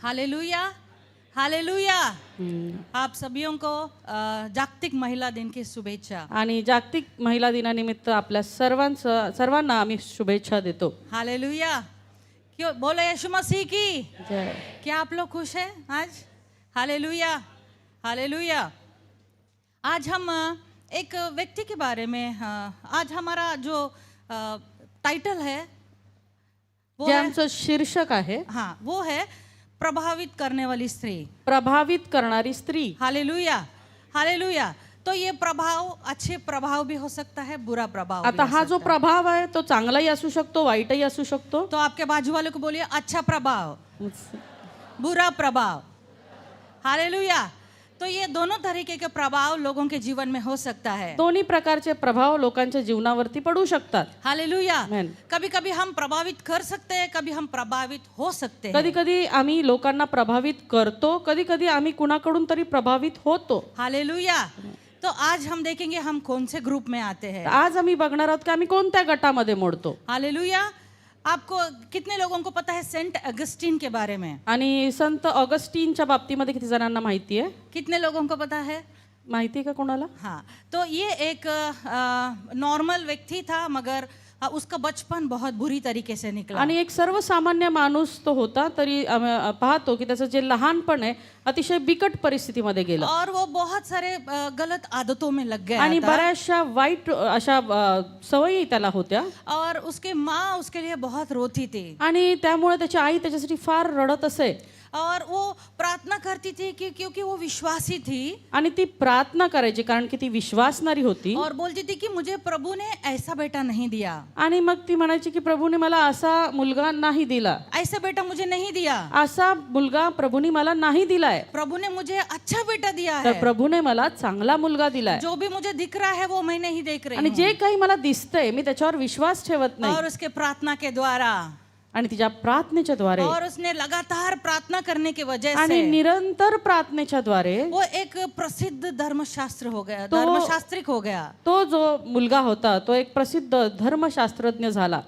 Hallelujah hallelujah. हम्म. आप सभियों को जागतिक महिला दिन की शुभेच्छा। आणि जागतिक महिला दिनानिमित्त आपल्या सर्वांना आम्ही शुभेच्छा देतो. हालेलुया। क्यों बोलो यीशु मसीह की जय. क्या आप लोग खुश हैं आज? Hallelujah hallelujah. आज हम एक व्यक्ति के बारे में आज हमारा जो टाइटल है वो जे है, आमचं शीर्षक आहे हाँ वो है प्रभावित करने वाली स्त्री। प्रभावित करणारी स्त्री. Hallelujah hallelujah. तो ये प्रभाव अच्छे प्रभाव भी हो सकता है, बुरा प्रभाव आता भी हो हा जो सकता है। प्रभाव आहे तो चांगलाही असू शकतो, वाईटही असू शकतो. तो आपके बाजू वाले को बोलिए अच्छा प्रभाव, बुरा प्रभाव। हालेलुया। तो ये दोनों तरीके के प्रभाव लोगों के जीवन में हो सकता है। दोन्ही प्रकारचे प्रभाव लोकांच्या जीवनावरती पडू शकतात. हालेलुया। Amen. कभी कभी हम प्रभावित कर सकते हैं, कभी हम प्रभावित हो सकते हैं। कधी कधी आम्ही लोकांना प्रभावित करतो, कधी कधी आम्ही कुणाकडून तरी प्रभावित होतो. हालेलुया। तो आज हम देखेंगे हम कौन से ग्रुप में आते हैं। आज आम्ही बघणार आहोत की आम्ही कोणत्या गटामध्ये मोडतो. हालेलुया। आपको कितने लोगों को पता है सेंट अगस्टीन के बारे में? आणि संत ऑगस्टीनच्या बाबतीमध्ये किती जणांना माहिती आहे? कितने लोगों को पता है? माहिती आहे का कोणाला? हाँ, तो ये एक नॉर्मल व्यक्ति था, मगर उसका बचपन बहुत बुरी तरीके से निकला। आणि एक सर्वसामान्य माणूस तो होता, तरी पाहतो की त्याचं जे लहानपण आहे अतिशय बिकट परिस्थितीमध्ये गेलं. और वो बहुत सारे गलत आदतों में लग गया आणि था। बऱ्याचशा वाईट अशा सवयी त्याला होत्या. और उसके माँ उसके लिए बहुत रोती थी। आणि त्यामुळे त्याची आई त्याच्यासाठी फार रडत असे. और वो प्रार्थना करती थी कि क्योंकि वो विश्वासी थी। आणि ती प्रार्थना करायची कारण की ती विश्वासणारी होती. और बोलती थी कि मुझे प्रभु ने ऐसा बेटा नहीं दिया। आणि मग ती म्हणायची की प्रभूने मला असा मुलगा नाही दिला. ऐसा बेटा मुझे नहीं दिया। असा मुलगा प्रभूने मला नाही दिलाय. प्रभु ने मुझे अच्छा बेटा दिया तर है। प्रभूने मला चांगला मुलगा दिलाय. जो भी मुझे दिख रहा है वो मैं नहीं देख रही आणि हूँ। जे काही मला दिसतंय मी त्याच्यावर विश्वास ठेवत नाही. और उसके प्रार्थना के द्वारा, आणि तिच्या प्रार्थनेच्या द्वारे और उसने लगातार प्रार्थना करने की वजह आणि से निरंतर प्रार्थनेच्या द्वारे वो एक प्रसिद्ध धर्मशास्त्र हो गया, तो- धर्मशास्त्रिक हो गया। तो जो मुलगा होता तो एक प्रसिद्ध धर्मशास्त्रज्ञ झाला.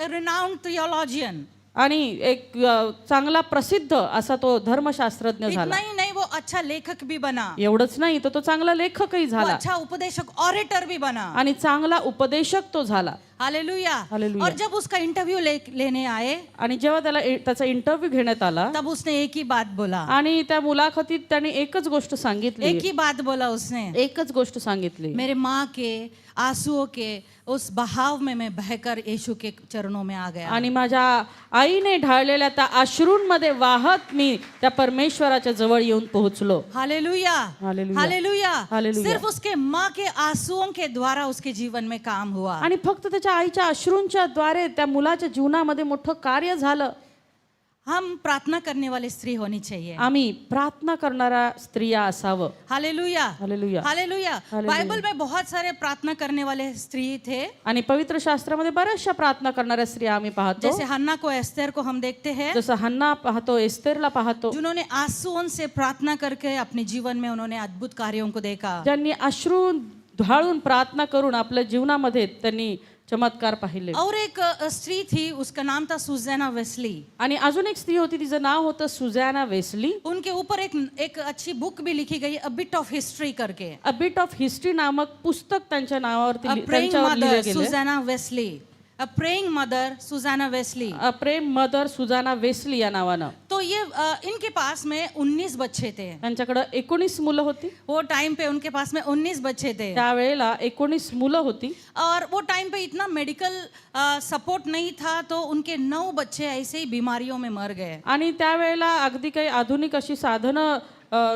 Renowned theologian. आणि एक चांगला प्रसिद्ध असा तो धर्मशास्त्रज्ञ इतना झाला. ही नहीं, वो अच्छा लेखक भी बना। एवढंच नाही तर तो चांगला लेखकही वो झाला अच्छा उपदेशक, ऑरेटर भी बना। आणि चांगला उपदेशक तो झाला. हालेलुया। हालेलुया. और जब उसका इंटरव्यू लेने आए आणि जेव्हा त्याचा इंटरव्ह्यू घेण्यात आला तब उसने एक ही बात बोला। आणि त्या मुलाखतीत त्याने एकच गोष्ट सांगितली. एक ही बात बोला उसने, एकच गोष्ट सांगितली. मेरे माँ के आंसुओं के उस बहाव में मैं बहकर यीशु के चरणों में आ गया। आणि माझ्या आईने ढाळलेल्या त्या अश्रूंमध्ये वाहत मी त्या परमेश्वराच्या जवळ येऊन पोहोचलो. Hallelujah hallelujah. हालेलुया। हालेलुया. सिर्फ उसके माँ के आंसुओं के द्वारा उसके जीवन में काम हुआ। आणि फक्त त्याच्या आईच्या अश्रूंच्या द्वारे त्या मुलाच्या जीवनामध्ये मोठं कार्य झालं. हम प्रार्थना करने वाली स्त्री होनी चाहिए। आम्ही प्रार्थना करणारा स्त्रिया असावं. Hallelujah hallelujah. Hallelujah. Hallelujah. Bible में बहुत सारे प्रार्थना करने वाले स्त्री थे। आणि पवित्र शास्त्रामध्ये बऱ्याचशा प्रार्थना करणाऱ्या स्त्रिया आम्ही पाहतो. जैसे हन्ना को, एस्तेर को हम देखते हैं, जसं हन्ना पाहतो, एस्तेरला पाहतो, जिन्होंने आंसुओं से प्रार्थना करके अपने जीवन में उन्होंने अद्भुत कार्यों को देखा। ज्यांनी अश्रू ढाळून प्रार्थना करून आपल्या जीवनामध्ये त्यांनी चमत्कार पाहिले. और एक स्त्री थी, उसका नाम था सुज़ैना वेस्ली। आणि अजून एक स्त्री होती, तिचं नाव होतं सुझॅना वेस्ली. उनके ऊपर एक अच्छी बुक भी लिखी गई, अ बिट ऑफ हिस्ट्री करके। अ बिट ऑफ हिस्ट्री नामक पुस्तक त्यांच्या नावावरती प्रेइंग त्यांच्यावर मदर लिहिले गेले. सुज़ैना वेस्ली, अ प्रेइंग मदर सुज़ैना वेस्ली। प्रेम मदर सुझाना वेस्ली या नावानं. तो ये इनके पास में 19 बच्चे थे। त्यांच्याकडे 19 मुलं होती. वो टाइम पे उनके पास में 19 बच्चे थे। त्यावेळेला 19 मुलं होती. और वो टाइम पे इतना मेडिकल सपोर्ट नहीं था, तो उनके 9 बच्चे ऐसे ही बीमारियों में मर गए। आणि त्यावेळेला अगदी काही आधुनिक अशी साधनं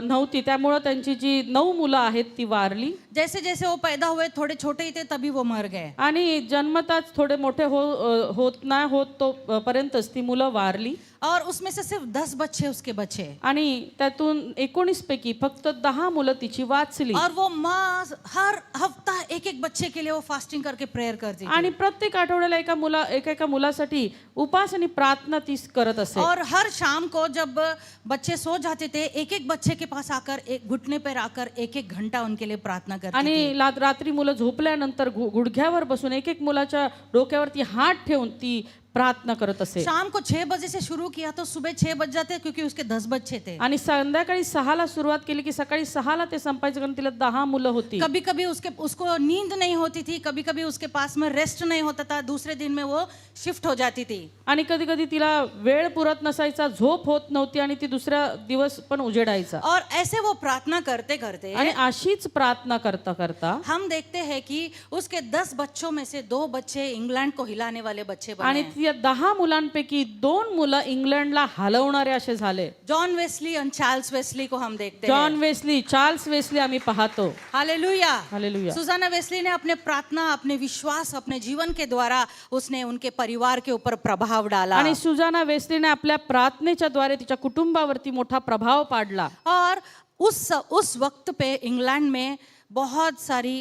नव्हती, त्यामुळं त्यांची जी 9 मुलं आहेत ती वारली. जैसे जैसे वो पैदा हुए, थोड़े छोटे ही थे तभी वो मर गए। आणि जन्मताच थोडे मोठे होत नाही होत तो पर्यंतच ती मुलं वारली. और उसमें से सिर्फ 10 बच्चे उसके बचे। आणि त्यातून 19 पैकी फक्त 10 मुलं तिची वाचली. और वो माँ हर हफ्ता एक एक बच्चे के लिए वो फास्टिंग करके प्रेयर करती थी। आणि प्रत्येक आठवड्याला एका मुलासाठी उपास आणि प्रार्थना ती करत असे. और हर शाम को जब बच्चे सो जाते थे, एक एक बच्चे के पास आकर, एक घुटने पर आकर एक एक घंटा उनके लिए प्रार्थना करती आणि थी। रात्री मुलं झोपल्यानंतर गुडघ्यावर बसून एक एक मुलाच्या डोक्यावरती हात ठेवून ती प्रार्थना करत असे शाम को 6 बजे से शुरू किया तो सुबह 6 बज जाते क्योंकि उसके 10 बच्चे थे। आणि संध्याकाळी 6ला सुरुवात केली की सकाळी 6ला ते संपायचं, कारण तिला 10 मुलं होती. कभी कभी उसको नींद नहीं होती थी, कभी कभी उसके पास में रेस्ट नहीं होता था, दूसरे दिन में वो शिफ्ट हो जाती थी। आणि कधी कधी तिला वेळ पुरत नसायचा, झोप होत नव्हती आणि ती दुसऱ्या दिवस पण उजेडायचा. और ऐसे वो प्रार्थना करते करते आणि अशीच प्रार्थना करता करता हम देखते हैं कि उसके 10 बच्चों में से 2 बच्चे इंग्लैंड को हिलाने वाले बच्चे आणि बने। त्या 10 मुलांपैकी 2 मुलं इंग्लंडला हलवणारे असे झाले. जॉन वेस्ली और चार्ल्स वेस्ली को हम देखते हैं। जॉन वेस्ली, चार्ल्स वेस्ली आम्ही पाहतो. हालेलुया। हालेलुया. सुजाना वेस्ली ने अपने प्रार्थना, अपने विश्वास, अपने जीवन के द्वारा उसने उनके परिवार के ऊपर प्रभाव डाला। आणि सुजाना वेस्लीने आपल्या प्रार्थनेच्या द्वारे तिच्या कुटुंबावरती मोठा प्रभाव पाडला. और उस वक्त पे इंग्लैंड में बहुत सारी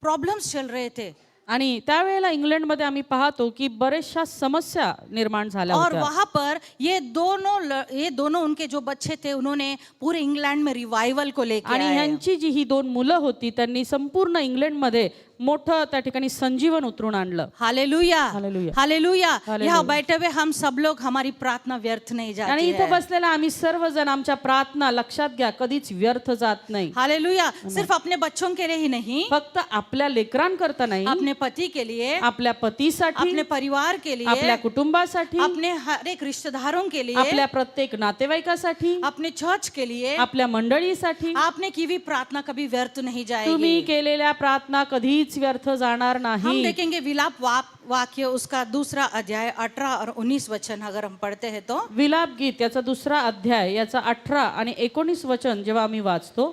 प्रॉब्लम्स चल रहे थे आणि त्यावेळेला इंग्लंडमध्ये आम्ही पाहतो की बरेचशा समस्या निर्माण झाल्या और होत्या. वहां पर ये दोनों उनके जो बच्चे थे उन्होंने पूरे इंग्लैंड में रिवाइवल को लेके आणि आए। ह्यांची जी ही 2 मुलं होती त्यांनी संपूर्ण इंग्लंडमध्ये मोठं त्या ठिकाणी संजीवन उतरून आणलं. Hallelujah hallelujah. हालेलुया। हालेलुया. यहाँ बैठे हुए हम सब लोग, हमारी प्रार्थना व्यर्थ नहीं आणि जाती इथं है। बसलेला आम्ही सर्वजण आमच्या प्रार्थना लक्षात घ्या कधीच व्यर्थ जात नाही. हालेलुया। सिर्फ अपने बच्चों के लिए ही नहीं, फक्त आपल्या लेकरांकरता नाही, अपने पति के लिए, आपल्या पतीसाठी, अपने परिवार के लिए, आपल्या कुटुंबासाठी, अपने हर एक रिश्तेदारों के लिए, आपल्या प्रत्येक नातेवाईकासाठी, अपने चर्च के लिए आपल्या मंडळीसाठी आपने की भी प्रार्थना कभी व्यर्थ नहीं जाएगी। तुम्ही केलेल्या प्रार्थना कधीच व्यर्थ जाणार हम नाही. देखेंगे विलाप वाक्य उसका 2 अध्याय 18 और 19 वचन अगर हम पढ़ते हैं तो विलाप गीत याचा 2 अध्याय याचा 18 आणि 19 वचन जेव्हा आम्ही वाचतो,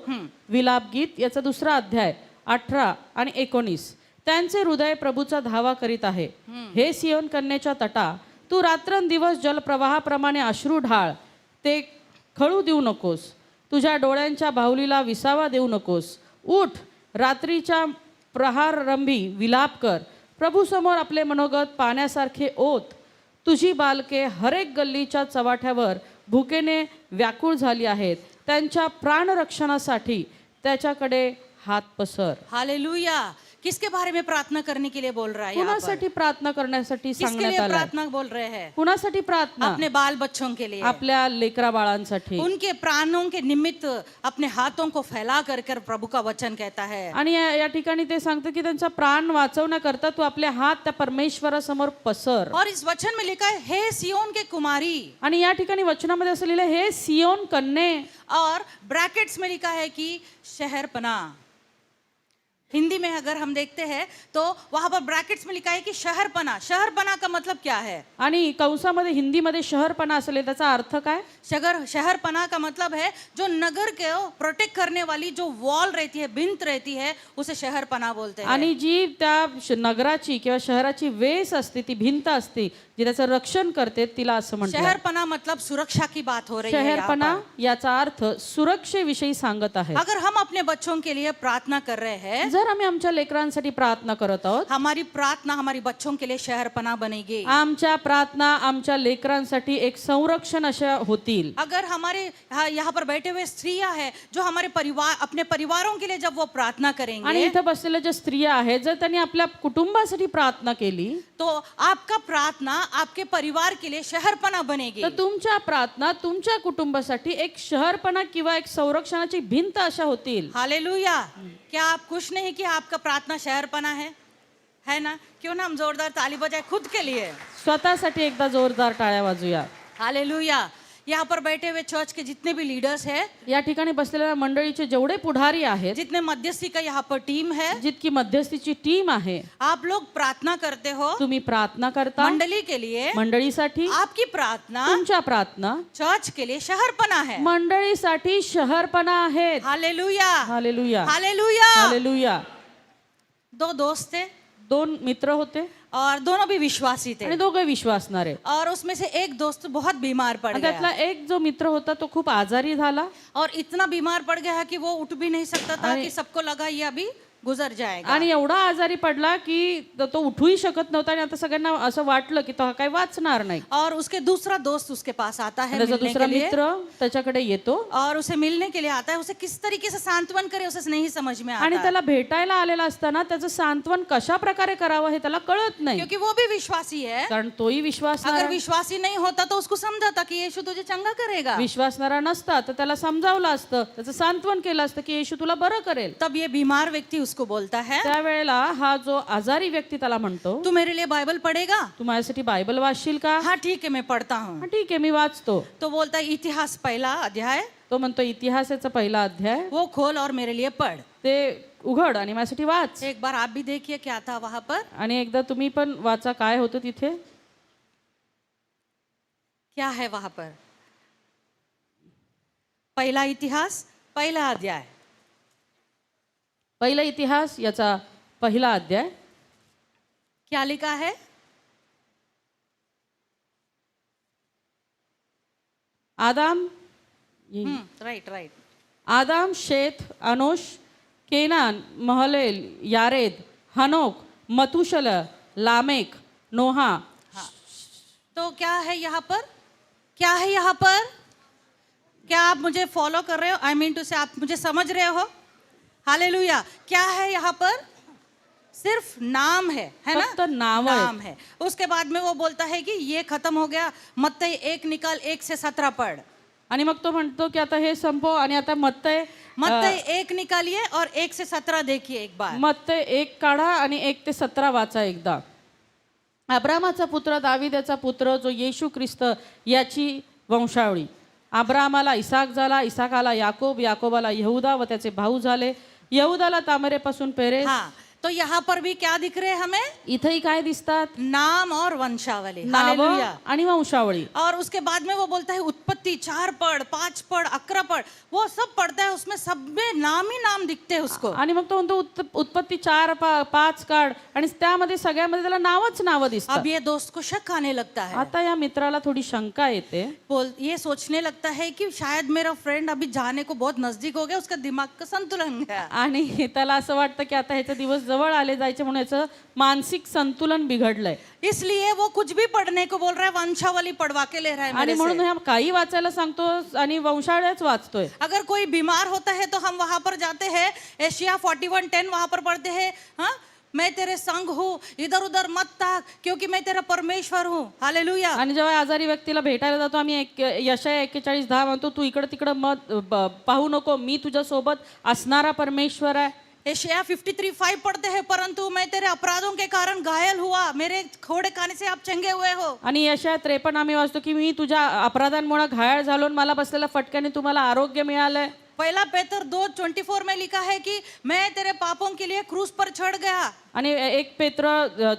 विलाप गीत याचा 2 अध्याय 18 आणि 19. त्यांचे हृदय प्रभूचा धावा करीत आहे. हे सियोन कन्येच्या तटा, तू रात्रंदिवस जलप्रवाहाप्रमाणे अश्रू ढाळ, ते खळू देऊ नकोस. तुझ्या डोळ्यांच्या बाहुलीला विसावा देऊ नकोस. उठ, रात्रीच्या प्रहारंभी विलाप कर. प्रभू समोर आपले मनोगत पाण्यासारखे ओत. तुझी बालके हरेक गल्लीच्या चवाठ्यावर भुकेने व्याकुळ झाली आहेत. त्यांच्या प्राणरक्षणासाठी त्याच्याकडे हात पसर. हालेलुया। किसके बारे में प्रार्थना करने के लिए बोल रहा है यहाँ पर? कुणासाठी प्रार्थना करण्यासाठी किसके सांगण्यात लिए आलं? प्रार्थना बोल रहे हैं? कुणासाठी प्रार्थना? अपने बाल बच्चों के लिए, आपल्या लेकरा बाळांसाठी. उनके प्राणों के निमित्त अपने हाथों को फैला कर कर प्रभु का वचन कहता है। आणि या ठिकाणी ते सांगतं की त्यांचा प्राण वाचवण्याकरता तू आपले हात त्या परमेश्वरासमोर पसर. और इस वचन में लिखा है, हे सियोन के कुमारी। आणि या ठिकाणी वचनामध्ये असं लिहिलं, हे सियोन कन्ये. और ब्रैकेट्स में लिखा है कि शहरपना। हिंदी में अगर हम देखते हैं तो वहां पर ब्रैकेट्स में लिखा है कि शहरपना। शहरपना का मतलब क्या है? आणि कंसामध्ये हिंदीमध्ये शहरपणा असले, त्याचा अर्थ काय? शहरपना का मतलब है जो नगर को प्रोटेक्ट करने वाली जो वॉल रहती है, भिंत रहती है, उसे शहरपना बोलते हैं। आणि जी त्या नगराची किंवा शहराची वेस असते, ती भिंत असते जी त्याचं रक्षण करते, तिला असं म्हणतात. शहरपना मतलब सुरक्षा की बात हो रही है यहाँ शहरपणा पर। याचा अर्थ सुरक्षेविषयी सांगत आहे. अगर हम अपने बच्चों के लिए प्रार्थना कर रहे हैं, जर आम्ही आमच्या लेकरांसाठी प्रार्थना करत आहोत, हमारी प्रार्थना हमारी बच्चों के लिए शहरपना बनेगी। आमच्या प्रार्थना आमच्या लेकरांसाठी एक संरक्षण अशा होतील. अगर हमारे यहाँ पर बैठे हुए स्त्रियां हैं जो हमारे परिवार, अपने परिवारों के लिए जब वो प्रार्थना आणि करेंगे, इथं बसलेल्या ज्या स्त्रिया आहेत, जर त्यांनी आपल्या कुटुंबासाठी प्रार्थना केली, तो आपका प्रार्थना आपके परिवार के लिए शहरपना बनेगी। तर तुमच्या प्रार्थना तुमच्या कुटुंबासाठी एक शहरपणा किंवा एक संरक्षणाची भिंत अशा होतील. हालेलुया। क्या आप खुश नहीं कि आपका प्रार्थना शहरपना है ना? क्यों ना हम जोरदार ताली बजाए खुद के लिए। स्वतःसाठी एकदा जोरदार टाळ्या वाजूया. हालेलुया। यहाँ पर बैठे हुए चर्च के जितने भी लीडर्स हैं, या ठिकाणी बसलेल्या मंडळीचे जेवढे पुढारी आहेत, जितने मध्यस्थी का यहाँ पर टीम है, जितकी मध्यस्थीची टीम आहे, आप लोग प्रार्थना करते हो तुम्ही प्रार्थना करता मंडली के लिए। मंडळीसाठी. आपकी प्रार्थना तुमच्या प्रार्थना चर्च के लिए शहरपना है। मंडळीसाठी शहरपणा आहेत. हालेलुया। हालेलुया. हालेलुया। हालेलुया. 2 दोस्त थे 2 मित्र होते और दोनों भी विश्वासी थे। आणि दोघे विश्वासणारे. और उसमें से एक दोस्त बहुत बीमार पड़ आणि गया त्यातला एक जो मित्र होता तो खूप आजारी झाला और इतना बीमार पड़ गया कि वो उठ भी नहीं सकता था अरे- कि सबको लगा ये अभी गुजर जाएगा। आणि एवढा आजारी पडला की तो उठूही शकत नव्हता आणि आता सगळ्यांना असं वाटलं की तो काही वाचणार नाही. और उसके दूसरा दोस्त उसके पास आता है त्याचा मिलने दुसरा के लिए, मित्र त्याच्याकडे येतो और उसे मिलने के लिए आता है। उसे किस तरीके से सांत्वन करे उसे नहीं समझ में आणि आता, त्याला भेटायला आलेला असताना त्याचं सांत्वन कशा प्रकारे करावं हे त्याला कळत नाही, क्योंकि वो भी विश्वासी है। कारण तोही विश्वासणारा अगर विश्वासी नहीं होता तो उसको समझाता कि यीशु तुझे चंगा करेगा। विश्वासणारा नसता तर त्याला समजावलं असतं, त्याचं सांत्वन केलं असतं की येशू तुला बरं करेल. तब ये बीमार व्यक्ति उसको बोलता है, त्यावेळेला हा जो आजारी व्यक्ती त्याला म्हणतो, तू मेरे लिए बाइबल पढ़ेगा? तू माझ्यासाठी बायबल वाचशील का? हाँ ठीक है, मैं पढ़ता हूँ। हा, ठीक आहे मी वाचतो. तो बोलता है इतिहास पहला अध्याय तो म्हणतो इतिहासाचा पहिला अध्याय वो खोल और मेरे लिए पढ़। ते उघड आणि माझ्यासाठी वाच. एक बार आप भी देखिए क्या था वहां पर, आणि एकदा तुम्ही पण वाचा काय होतं तिथे. क्या है वहां पर। पहला इतिहास पहला अध्याय, पहिला इतिहास याचा पहिला अध्याय. क्या लिखा है? आदाम राइट राइट। आदाम, शेत, अनोश, केनान, महलेल, यारेद, हनोक, मतुशल, लामेक, नोहा. तो क्या है यहाँ पर, क्या है यहाँ पर? क्या आप मुझे फॉलो कर रहे हो? आई मीन टू से आप मुझे समझ रहे हो? हालेलुया। क्या है यहाँ पर? सिर्फ नाम है ना? फक्त नाव आहे. नाम है। उसके बाद में वो बोलता है कि ये खत्म हो गया, मत्ती 1 निकाल 1 से 17 पढ़। आणि मग तो म्हणतो की आता हे संपव आणि आता मत्तय मत्ती 1 निकालिए और 1 से 17 देखिए एक बार। मत्तय 1 काढा आणि 1 ते 17 वाचा एकदा. अब्रामाचा पुत्र दावीद याचा पुत्र जो येशू ख्रिस्त याची वंशावळी. अब्रामाला इसाक झाला, इसाकाला याकोब, याकोबाला यहूदा व त्याचे भाऊ झाले, यहूदाला तामरेपासून पेरेस. हाँ, तो यहाँ पर भी क्या दिख रहे हैं हमें? इथेही काय दिसतात? नाम और वंशावली। नाव हालेलुया। आणि वंशावळी. और उसके बाद में वो बोलता है उत्पत्ति 4 पढ़, 5 पढ़, 11 पढ़, वो सब पढ़ता है, उसमें सब में नाम ही नाम दिखते हैं उसको। आणि मग तो म्हणतो उत्पत्ती 4, 5 काढ आणि त्यामध्ये सगळ्यामध्ये त्याला नावच नाव दिसतात. अब ये दोस्त को शक आने लगता है, आता या मित्राला थोडी शंका येते. ये सोचने लगता है कि शायद मेरा फ्रेंड अभी जाने को बहुत नजदीक हो गया, उसका दिमाग का संतुलन गया। आणि त्याला असं वाटतं की आता ह्याचे दिवस जवळ आले जायचे म्हणून याचं मानसिक संतुलन बिघडलंय. इसलिए वो कुछ भी पढ़ने को बोल रहा है, वंशावली पढ़वा के ले रहा है आणि मेरे म्हणून से। ह्या काही वाचायला सांगतो आणि वंशावळ्याच वाचतोय. अगर कोई बीमार होता है तो हम वहां पर जाते हैं, एशिया 41:10 वहां पर पढ़ते हैं, हाँ मैं तेरे संग हूँ, इधर उधर मत ताक क्योंकि मैं तेरा परमेश्वर हूँ। हालेलुया। आणि जेव्हा आजारी व्यक्तीला भेटायला जातो आम्ही यशाया 41:10 म्हणतो तू इकडं तिकडं मत पाहू नको, मी तुझ्या सोबत असणारा परमेश्वर आहे. एशिया 53:5 पढ़ते हैं, परंतु मैं तेरे अपराधों के कारण घायल हुआ, मेरे खोड़े खाने से आप चंगे हुए हो। आणि यशाया 53 आम्ही वाचतो की मी तुझ्या अपराधांमुळे घायल झालो आणि मला बसलेल्या फटक्याने तुम्हाला आरोग्य मिळालंय. पहला पेतर 2:24 में लिखा है कि मैं तेरे पापों के लिए क्रूस पर चढ़ गया। आणि 1 पेत्र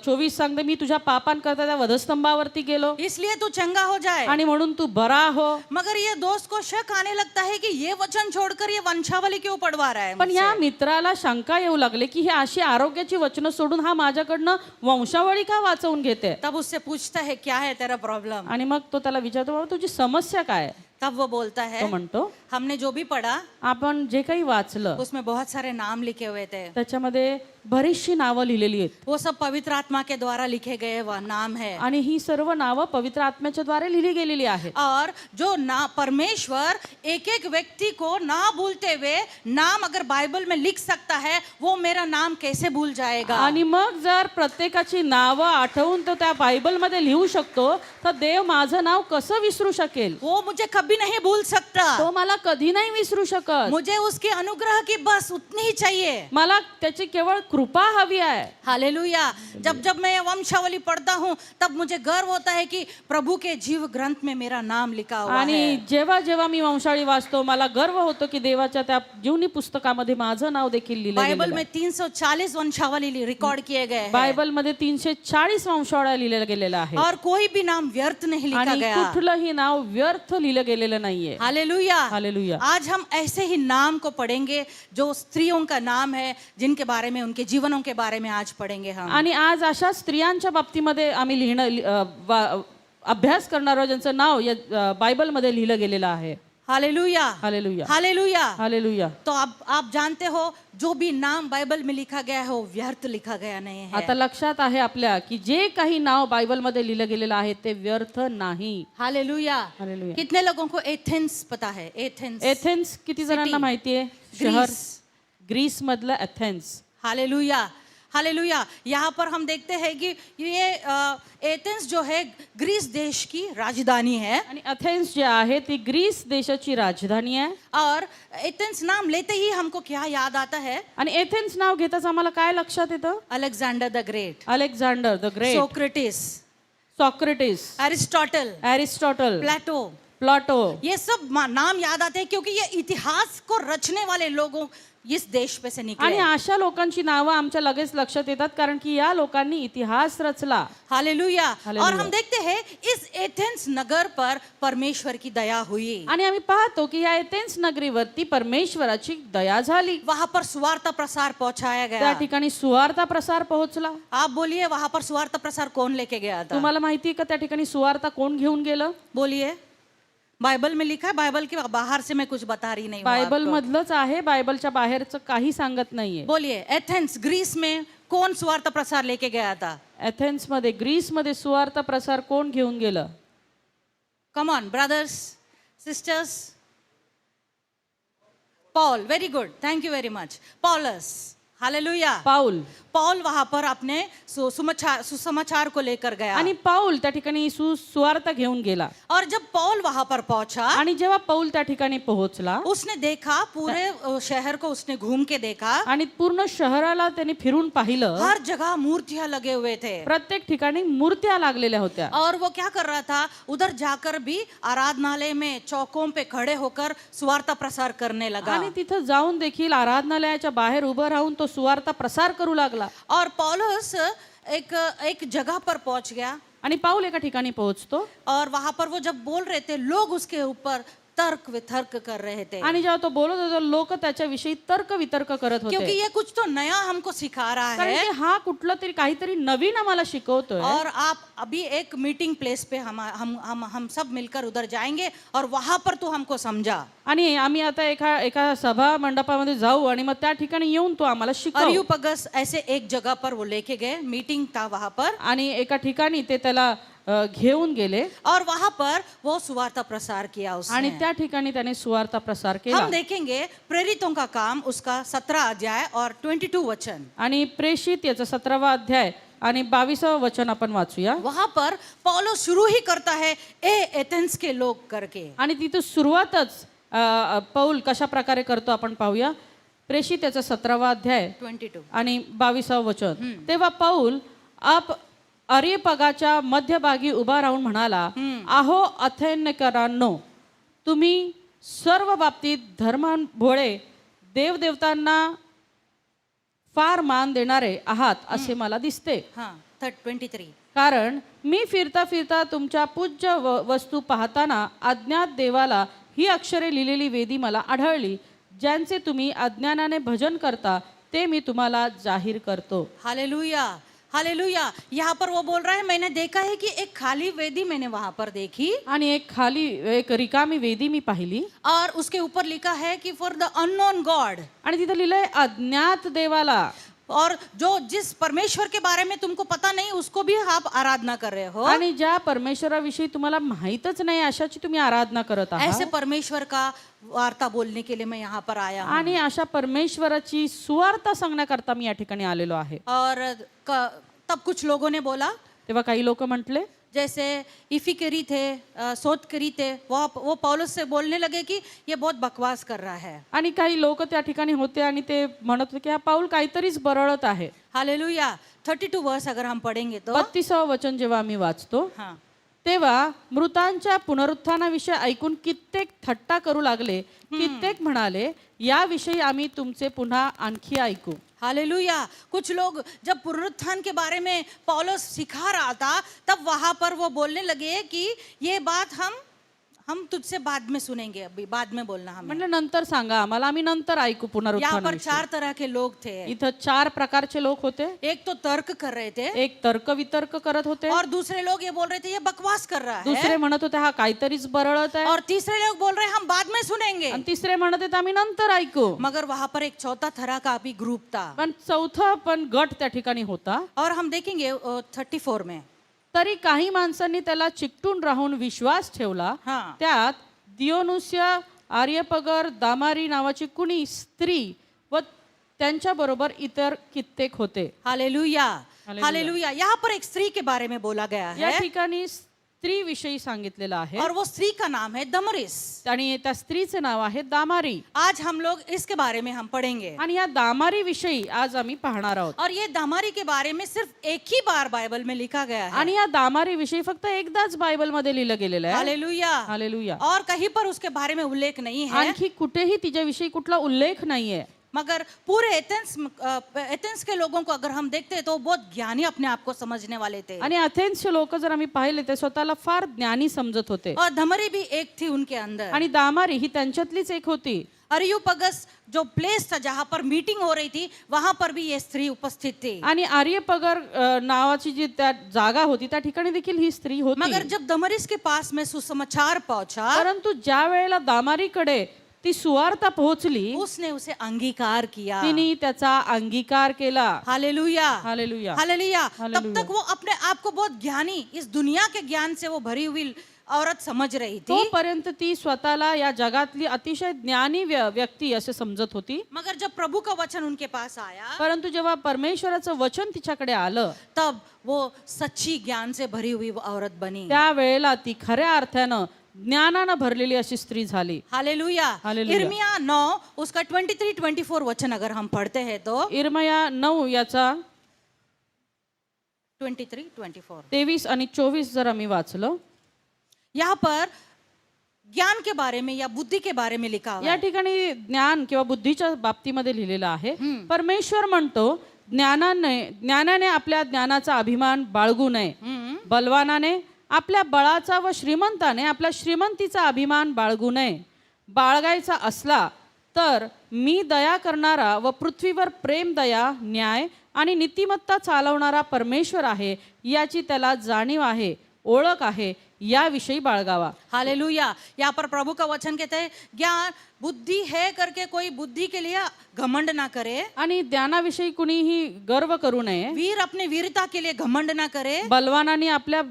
24 सांगते मी तुझ्या पापांकरता त्या वधस्तंभावरती गेलो इसलिए तू चंगा हो जाए। आणि म्हणून तू बरा हो. मगर ये दोस्त को शक आने लगता है कि ये वचन छोड़कर ये वंशावली क्यों पढ़वा रहा है पण मुझसे? या मित्राला शंका येऊ लागली की हे अशी आरोग्याची वचनं सोडून हा माझ्याकडनं वंशावळी का वाचवून घेते. तब उससे पूछता है क्या है तेरा प्रॉब्लम? आणि मग तो त्याला विचारतो बाबा तुझी समस्या काय आहे. तब वो बोलता तो है म्हणतो हमने जो भी पढ़ा आपण जे काही वाचलं उसमें बहुत सारे नाम लिखे हुए थे, त्याच्यामध्ये बरीचशी नावं लिहिलेली आहेत वो सब पवित्र आत्मा के द्वारा लिखे गए वह नाम है। आणि ही सर्व नावं पवित्र आत्म्याच्या द्वारे लिहिली गेलेली आहेत. और जो ना परमेश्वर एक एक व्यक्ति को ना भूलते हुए नाम अगर बाइबल में लिख सकता है, वो मेरा नाम कैसे भूल जाएगा? आणि मग जर प्रत्येकाची नावं आठवून तो त्या बायबलमध्ये लिहू शकतो तर देव माझं नाव कसं विसरू शकेल. वो मुझे कभी नहीं भूल सकता। तो मला कधी नाही विसरू शकत. मुझे उसके अनुग्रह की बस उतनी ही चाहिए। मला त्याची केवळ कृपा हवी आहे. हालेलुया। जब जब मैं वंशावली पढ़ता हूँ तब मुझे गर्व होता है कि प्रभु के जीव ग्रंथ में मेरा नाम लिखा हुआ आणि है। जेव्हा जेव्हा मी वंशावळी वाचतो मला गर्व होतो की देवाच्या त्या जीवनी पुस्तकामध्ये माझं नाव देखील लिहिलं बाइबल गेलेलं में आहे. 340 वंशावली रिकॉर्ड किए गए हैं बायबलमध्ये 340 वंशावळ्या लिहिल्या गेलेल्या आहेत और कोई भी नाम व्यर्थ नहीं लिखा आणि गया। कुठलंही नाव व्यर्थ लिहिलं गेलेलं नाहीये. हालेलुया। हालेलुया. आज हम ऐसे ही नाम को पढ़ेंगे जो स्त्रियों का नाम है, जिनके बारे में उनके जीवनों के बारे में आज पढ़ेंगे हम। आणि आज अशा स्त्रियांच्या बाबतीमध्ये आम्ही अभ्यास करणार आहोत ज्यांचं नाव या बायबलमध्ये लिहिलं गेलेलं आहे. Hallelujah, hallelujah hallelujah. हालेलुया. तो आप जानते हो जो भी नाम बाइबल में लिखा गया है वो व्यर्थ लिखा गया नहीं है। आता लक्षात आहे आपल्या की जे काही नाव बायबलमध्ये लिहिलं गेलेलं आहे ते व्यर्थ नाही. हालेलुया। हालेलुया. कितने लोगों को एथेंस पता है? एथेंस, एथेन्स किती जणांना माहिती आहे? शहर ग्रीस मधलं एथेन्स. Hallelujah, hallelujah. यहाँ पर हम देखते हैं कि ये एथेंस जो है ग्रीस देश की राजधानी है। आणि एथेन्स जे आहे ती ग्रीस देशाची राजधानी आहे. और एथेंस नाम लेते ही हमको क्या याद आता है? आणि एथेन्स नाव घेताच आम्हाला काय लक्षात येतं? Alexander the great, Alexander the great, Socrates, Socrates, Aristotle, Aristotle, Plato, Plato. ये सब नाम याद आते हैं क्योंकि ये इतिहास को रचने वाले लोगों इस देश पे से निकले। आणि अशा लोकांची नावं आमच्या लगेच लक्षात येतात कारण की या लोकांनी इतिहास रचला. हालेलुया। हालेलुया. और हम देखते हैं इस एथेंस नगर पर परमेश्वर की दया हुई। आणि आम्ही पाहतो की या एथेन्स नगरीवरती परमेश्वराची दया झाली. वहां पर सुवार्ता प्रसार पहुंचाया त्या गया। ठिकाणी सुवार्ता प्रसार पोहोचला. आप बोलिए वहां पर सुवार्ता प्रसार कौन लेके गया था? तुम्हाला माहिती आहे का त्या ठिकाणी सुवार्ता कोण घेऊन गेलं? बोलिए। बाइबल में लिखा है, बाइबल के बाहर से मैं कुछ बता रही नहीं हूं बायबल आपको। मधलंच आहे, बायबलच्या बाहेरचं काही सांगत नाहीये. बोलिए एथेंस ग्रीस में कौन सुवार्ता प्रसार लेके गया था? एथेन्स मध्ये ग्रीस मध्ये सुवार्ता प्रसार कोण घेऊन गेलं? Come on brothers sisters. Paul, very good, thank you very much. पॉलस, hallelujah. पाऊल. पॉल वहां पर अपने सुसमाचार को लेकर गया। आणि पाऊल त्या ठिकाणी सुवार्ता घेऊन गेला. और जब पॉल वहां पर पहुंचा, आणि जेव्हा पाऊल त्या ठिकाणी पोहोचला उसने देखा पूरे शहर को, उसने घूम के देखा। आणि पूर्ण शहराला त्याने फिरून पाहिलं. हर जगह मूर्तियां लगे हुए थे। प्रत्येक ठिकाणी मूर्त्या लागलेल्या होत्या. और वो क्या कर रहा था? उधर जाकर भी आराधनालय में चौकों पे खड़े होकर सुवार्ता प्रसार करने लगा। आणि तिथं जाऊन देखील आराधनालयाच्या बाहेर उभं राहून तो सुवार्ता प्रसार करू लागला. और पौलुस एक जगह पर पहुंच गया। आणि पाऊल एका ठिकाणी पोहोचतो. और वहां पर वो जब बोल रहे थे लोग उसके ऊपर तर्क वितर्क कर रहे थे। आणि जेव्हा तो बोलत होता लोक त्याच्याविषयी तर्क वितर्क करत क्योंकि होते. ये कुछ तो नया हमको सिखा रहा कारण है। की हा कुठलं तरी काहीतरी नवीन आम्हाला शिकवतोय. और आप अभी एक मीटिंग प्लेस पे हम सब मिलकर उधर जाएंगे और वहां पर तू हमको समझा। आणि आम्ही आता एका सभा मंडपामध्ये जाऊ आणि मग त्या ठिकाणी येऊन तो आम्हाला शिकव. अरियुपगस ऐसे एक जगह पर वो लेके गए, मीटिंग था वहां पर। आणि एका ठिकाणी ते त्याला घेऊन गेले और वहां पर वो सुवार्ता प्रसार किया उसने। आणि त्या ठिकाणी त्याने सुवार्ता प्रसार केला. हम देखेंगे प्रेरितों का काम उसका 17 अध्याय और 22 वचन। आणि प्रेषित याचा 17वा अध्याय आणि 22वा वचन आपण वाचूया. वहां पर पौलुस शुरू ही करता है ए एथेंस के लोग करके। आणि तिथं सुरुवातच पौल कशा प्रकारे करतो आपण पाहूया. प्रेषित याचा 17वा अध्याय 22 आणि 22वा वचन. तेव्हा पौल अरिपगाच्या मध्यभागी उभा राहून म्हणाला, आहो अथेन्यकरांनो, तुम्ही सर्व बाबतीत धर्मांभोळे देवदेवतांना फार मान देणारे आहात असे मला दिसते. हाँ 23। कारण मी फिरता फिरता तुमच्या पूज्य वस्तू पाहताना अज्ञात देवाला ही अक्षरे लिहिलेली वेदी मला आढळली. ज्यांचे तुम्ही अज्ञानाने भजन करता ते मी तुम्हाला जाहीर करतो. Hallelujah, hallelujah. यहाँ पर वो बोल रहा है मैंने देखा है कि एक खाली वेदी मैंने वहां पर देखी आणि एक रिकामी वेदी मी पाहिली. और उसके ऊपर लिखा है कि फॉर द अननोन गॉड। आणि तिथे लिहिलंय अज्ञात देवाला. और जिस परमेश्वर के बारे में तुमको पता नहीं उसको भी आप आराधना कर रहे हो। आणि ज्या परमेश्वराविषयी तुम्हाला माहितच नाही अशाची तुम्ही आराधना करत आहात. ऐसे परमेश्वर का वार्ता बोलने के लिए मैं यहाँ पर आया हूँ। आणि अशा परमेश्वराची सुवार्ता सांगण्याकरता मी या ठिकाणी आलेलो आहे. और तब कुछ लोगों ने बोला, तेव्हा काही लोक म्हटले, जैसे इफिकरी थे, सोतकरी थे, वो पौलुस से बोलने लगे कि ये बहुत बकवास कर रहा है। आणि काही लोक त्या ठिकाणी होते आणि ते म्हणत होते की हा पाऊल काहीतरीच बरळत आहे. हालेलुया। 32 वर्स अगर हम पढ़ेंगे तो 32वा वचन जेव्हा आम्ही वाचतो हाँ, तेव्हा मृतांच्या पुनरुत्थानाविषयी ऐकून कित्येक थट्टा करू लागले. कित्येक म्हणाले, याविषयी आम्ही तुमचे पुन्हा आणखी ऐकू. हालेलुया। कुछ लोग जब पुनरुत्थान के बारे में पौलुस सिखा रहा था तब वहां पर वो बोलने लगे कि ये बात हम तुझसे बाद में सुनेंगे, अभी बाद में बोलना हमें। म्हणलं नंतर सांगा आम्हाला, आम्ही नंतर ऐकू यहाँ पर पुनरुत्थानाविषयी. 4 तरह के लोग थे। इथं 4 प्रकारचे लोक होते. एक तो तर्क कर रहे थे एक तर्क वितर्क करत होते, और दूसरे लोग ये बोल रहे थे ये बकवास कर रहा है, दुसरे म्हणत होते हा काहीतरीच बरळत आहे, और तीसरे लोग बोल रहे हैं हम बाद में सुनेंगे। आणि तिसरे म्हणत होते आम्ही नंतर ऐकू. मगर वहां पर एक चौथा तरह का भी ग्रुप था, पण चौथा पण गट त्या ठिकाणी होता. और हम देखेंगे 34 में। तरी काही माणसांनी त्याला चिकटून राहून विश्वास ठेवला. हाँ, त्यात दियोनुस्या, आर्यपगर, दामारी नावाची कुणी स्त्री व त्यांच्या बरोबर इतर कित्येक होते. Hallelujah, hallelujah. हालेलुया। यहाँ पर एक स्त्री के बारे में बोला गया या है, ठिकाणी स्त्री विषयी सांगितलेलं आहे और वो स्त्री का नाम है दमरिस। आणि त्या स्त्रीचे नाव आहे दामारी. आज हम लोग इसके बारे में हम पढ़ेंगे, आणि या दामारी विषयी आज आम्ही पाहणार आहोत. और ये दामारी के बारे में सिर्फ एक ही बार बाइबल में लिखा गया है। आणि या दामारी विषयी फक्त एकदाच बायबल मध्ये लिहिलं गेलेलं आहे. Hallelujah, hallelujah. और कहीं पर उसके बारे में उल्लेख नहीं है, आणखी कुठेही तिच्याविषयी कुठला उल्लेख नाहीये. मगर पूरे एथेंस के लोगों को अगर हम देखते हैं तो वो बहुत ज्ञानी अपने आप को समझने वाले थे, आणि अथेन्सचे लोक जर आम्ही पाहिले ते स्वतःला फार ज्ञानी समजत होते. और धमरी भी एक थी उनके अंदर। आणि दामारी ही त्यांच्यातलीच एक होती. अरियुपगस जो प्लेस था जहाँ पर मीटिंग हो रही थी, वहां पर भी ये स्त्री उपस्थित थी। आणि आर्यपगर नावाची जी त्या जागा होती त्या ठिकाणी देखील ही स्त्री होती. मगर जब दमरिस के पास में सुसमाचार पहुंचा, परंतु ज्या वेळेला दामारीकडे ती सुवार्ता पोहोचली, उसने उसे अंगीकार किया। तिने त्याचा अंगीकार केला. Hallelujah, hallelujah. हालेलुया। तब हालेलुया. तक वो अपने आप को बहुत ज्ञानी, इस दुनिया के ज्ञान से वो भरी हुई औरत समझ रही थी। तोपर्यंत ती स्वतःला या जगातली अतिशय ज्ञानी व्यक्ती असे समजत होती. मगर जब प्रभु का वचन उनके पास आया, परंतु जेव्हा परमेश्वराचं वचन तिच्याकडे आलं, तब वो सच्ची ज्ञान से भरी हुई वो औरत बनी। त्या वेळेला ती खऱ्या अर्थानं ज्ञानानं भरलेली अशी स्त्री झाली. हालेलुया। हालेलुया. इर्मिया 9 उसका 23-24 वचन अगर हम पढ़ते हैं तो इर्मया 9 याचा 23-24 23 आणि 24 जर आम्ही वाचलं, यहाँ पर ज्ञान के बारे में या बुद्धि के बारे में लिखा हुआ या है। ठिकाणी ज्ञान किंवा बुद्धीच्या बाबतीमध्ये लिहिलेलं आहे. परमेश्वर म्हणतो ज्ञानाने आपल्या ज्ञानाचा अभिमान बाळगू नये, बलवानाने आपल्या बळाचा व श्रीमंताने आपल्या श्रीमंतीचा अभिमान बाळगू नये. बाळगायचा असला तर मी दया करणारा व पृथ्वीवर प्रेम, दया, न्याय आणि नीतिमत्ता चालवणारा परमेश्वर आहे याची त्याला जाणीव आहे, ओळख आहे, याविषयी बाळगावा. हालेलुया। यहाँ पर प्रभु का वचन कहते हैं ज्ञान बुद्धि है करके कोई बुद्धि के लिए घमंड ना करे, आणि ज्ञानाविषयी कुणीही गर्व करू नये. वीर अपने वीरता के लिए घमंड ना करे, बलवानाने आपल्या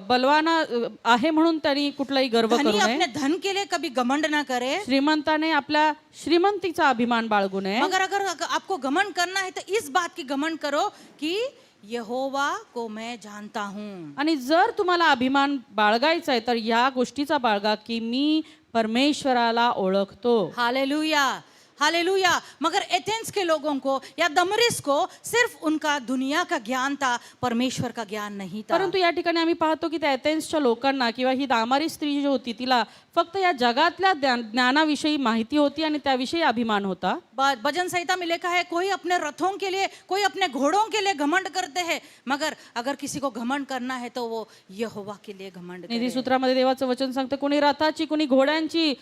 बलवाना आहे म्हणून त्यांनी कुठलाही गर्व धनी करू नये. अपने धन के लिए कभी घमंड ना करे। श्रीमंताने आपल्या श्रीमंतीचा अभिमान बाळगू नये. मगर अगर आपको घमंड करना है तो इस बात की घमंड करो कि यहोवा को मैं जानता हूँ। आणि जर तुम्हाला अभिमान बाळगायचा आहे तर या गोष्टीचा बाळगा की मी परमेश्वराला ओळखतो. Hallelujah, hallelujah. मगर एथेंस के लोगों को या दमरिस को सिर्फ उनका दुनिया का ज्ञान था, परमेश्वर का ज्ञान नहीं था। परंतु या ठिकाणी आम्ही पाहतो की त्या एथेन्सच्या लोकांना किंवा ही दामारी स्त्री जी होती तिला फक्त या जगातल्या ज्ञानाविषयी माहिती होती आणि त्याविषयी अभिमान होता. भजन संहिता में लिखा है कोई अपने रथों के लिए, कोई अपने घोड़ों के लिए घमंड करते हैं, मगर अगर किसी को घमंड करना है तो वो यहोवा के लिए घमंड करे। नीतिसूत्रामध्ये देवाचं वचन सांगतं कोणी रथाची कोणी घोड्यांची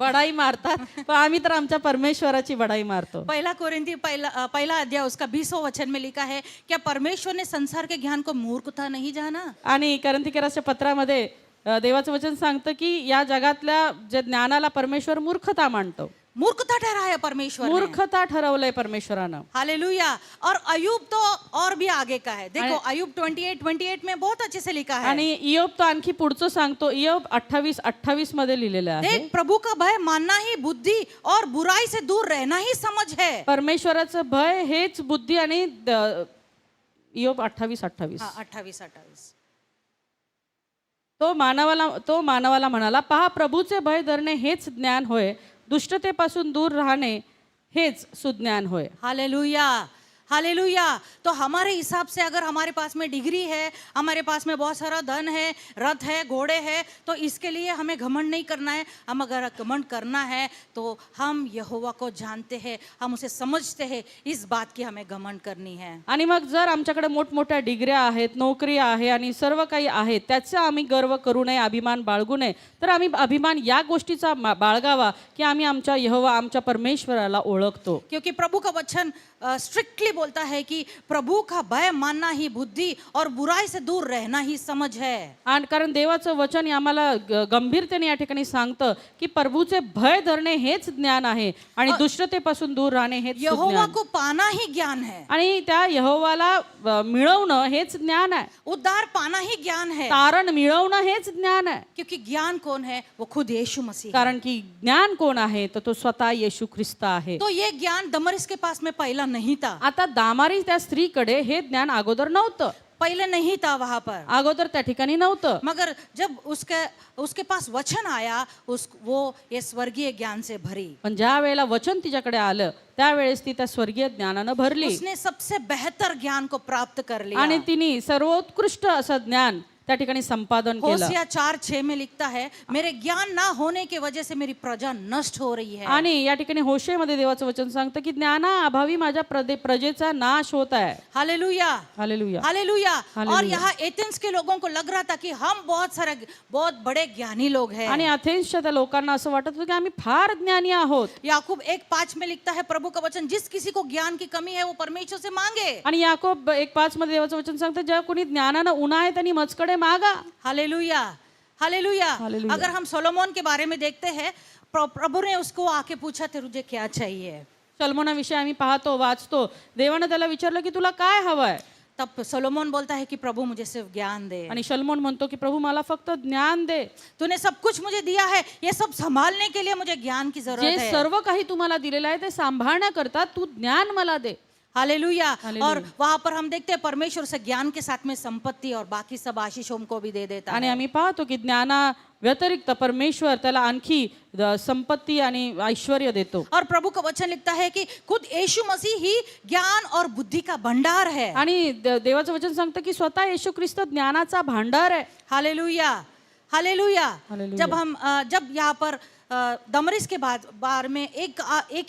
बडाई मारतात, पण आम्ही तर आमच्या परमेश्वराची बडाई मारतो. पहला कोरिन्थी पहला अध्याय उसका 20वां वचन में लिखा है क्या परमेश्वर ने संसार के ज्ञान को मूर्खता नहीं जाना। आणि करंथीकराच्या पत्रामध्ये देवाचं वचन सांगतं की या जगातल्या जे ज्ञानाला परमेश्वर मूर्खता मानतो. मूर्खता ठहराया परमेश्वर ने। मूर्खता ठरवलंय परमेश्वरानं. हालेलुया। और अयूब तो और भी आगे का है, देखो अयूब 28 में बहुत अच्छे से लिखा है। आणि इयोब तो आणखी पुढचं सांगतो. इयोब 28 मध्ये लिहिलेलं आहे. देख प्रभु का भय मानना ही बुद्धि और बुराई से दूर रहना ही समझ है। परमेश्वराचं भय हेच बुद्धी आणि इयोब 28. 28 तो मानवाला म्हणाला पहा प्रभूचे भय धरणे हेच ज्ञान होय, दुष्टतेपासून दूर राहणे हेच सुज्ञान होय. Hallelujah, hallelujah. तो हमारे हिसाब से अगर हमारे पास में डिग्री है, हमारे पास में बहुत सारा धन है, रथ है, घोड़े है, तो इसके लिए हमें घमंड नहीं करना है। हम अगर घमंड करना है तो हम यहोवा को जानते हैं, हम उसे समझते हैं, इस बात की हमें घमंड करनी है। आणि मग जर आमच्याकडे मोठमोठ्या डिग्र्या आहेत, नोकरी आहे आणि सर्व काही आहे, त्याचा आम्ही गर्व करू नये, अभिमान बाळगू नये, तर आम्ही अभिमान या गोष्टीचा बाळगावा की आम्ही आमच्या यहोवा, आमच्या परमेश्वराला ओळखतो. क्योंकि प्रभु का वचन स्ट्रिक्टली बोलता है कि प्रभु का भय मानना ही बुद्धि और बुराई से दूर रहना ही समझ है। आणि कारण देवाचं वचन आम्हाला गंभीरतेने या ठिकाणी सांगतं की प्रभूचे भय धरणे हेच ज्ञान आहे आणि दुष्टतेपासून दूर राहणे हेच यहोवा ज्ञान. को पाना ही ज्ञान है, आणि त्या यहोवाला मिळवणं हेच ज्ञान आहे. उद्धार पाना ही ज्ञान है। तारण मिळवणं हेच ज्ञान आहे. क्योंकि ज्ञान कौन है? वो खुद यीशु मसीह है। कारण की ज्ञान कोण आहे तर तो स्वतः येशू ख्रिस्त आहे. तो ये ज्ञान दमरिस के पास में पहला नहीं था, आता दामारी त्या स्त्रीकडे हे ज्ञान अगोदर नव्हतं, पहले नहीं था वहां पर। अगोदर त्या ठिकाणी नव्हतं. मगर जब उसके पास वचन आया, वो ये स्वर्गीय ज्ञान से भरी। पण ज्या वेळेला वचन तिच्याकडे आलं त्यावेळेस ती त्या स्वर्गीय ज्ञानानं भरली उसने सबसे बेहतर ज्ञान को प्राप्त कर लिया। आणि तिने सर्वोत्कृष्ट असं ज्ञान त्या ठिकाणी संपादन केलं. होशिया 4:6 में लिखता है, मेरे ज्ञान ना होने की वजह से मेरी प्रजा नष्ट हो रही है। आणि या ठिकाणी होशेमध्ये देवाचं वचन सांगतं की ज्ञानाअभावी माझ्या प्रजेचा नाश होत आहे. Hallelujah, hallelujah. हालेलुया। हालेलुया। और यहाँ एथेंस के लोगों को लग रहा था कि हम बहुत बड़े ज्ञानी लोग हैं। आणि अथेन्सच्या त्या लोकांना असं वाटत होतं की आम्ही फार ज्ञानी आहोत. याकूब 1:5 में लिखता है, प्रभु का वचन, जिस किसी को ज्ञान की कमी है वो परमेश्वर से मांगे। आणि याकोब 1:5 मध्ये देवाचं वचन सांगतं ज्या कोणी ज्ञानानं उणा आहे त्यांनी मजकडे मागा. Hallelujah, hallelujah. हालेलुया। अगर हम सोलोमोन के बारे में देखते हैं, प्रभु ने उसको आके पूछा, तुझे क्या चाहिए? सलमोनाविषयी आम्ही पाहतो, वाचतो, देवानं त्याला विचारलं की तुला काय हवंय. तब सोलोमोन बोलता है कि प्रभु मुझे सिर्फ ज्ञान दे। आणि सलमोन म्हणतो की प्रभू मला फक्त ज्ञान दे. तूने सब कुछ मुझे दिया है, ये सब संभालने के लिए मुझे ज्ञान की जरूरत जे है। सर्व काही तुम्हाला दिलेलं आहे ते सांभाळण्याकरता तू ज्ञान मला दे. हालेलुया। हालेलुया। और वहां पर हम देखते हैं परमेश्वर से ज्ञान के साथ में संपत्ति और बाकी सब आशीषों को भी दे देता आणि है। आम्ही पाहतो की ज्ञाना व्यतिरिक्त परमेश्वर त्याला आणखी संपत्ती आणि ऐश्वर्य देतो. और प्रभु का वचन लिखता है कि खुद यीशु मसीह ही ज्ञान और बुद्धि का भंडार है। आणि देवाचं वचन सांगतं की स्वतः येशू ख्रिस्त ज्ञानाचा भांडार आहे. Hallelujah, hallelujah. हालेलुया। जब यहाँ पर दमरिस के बारे में एक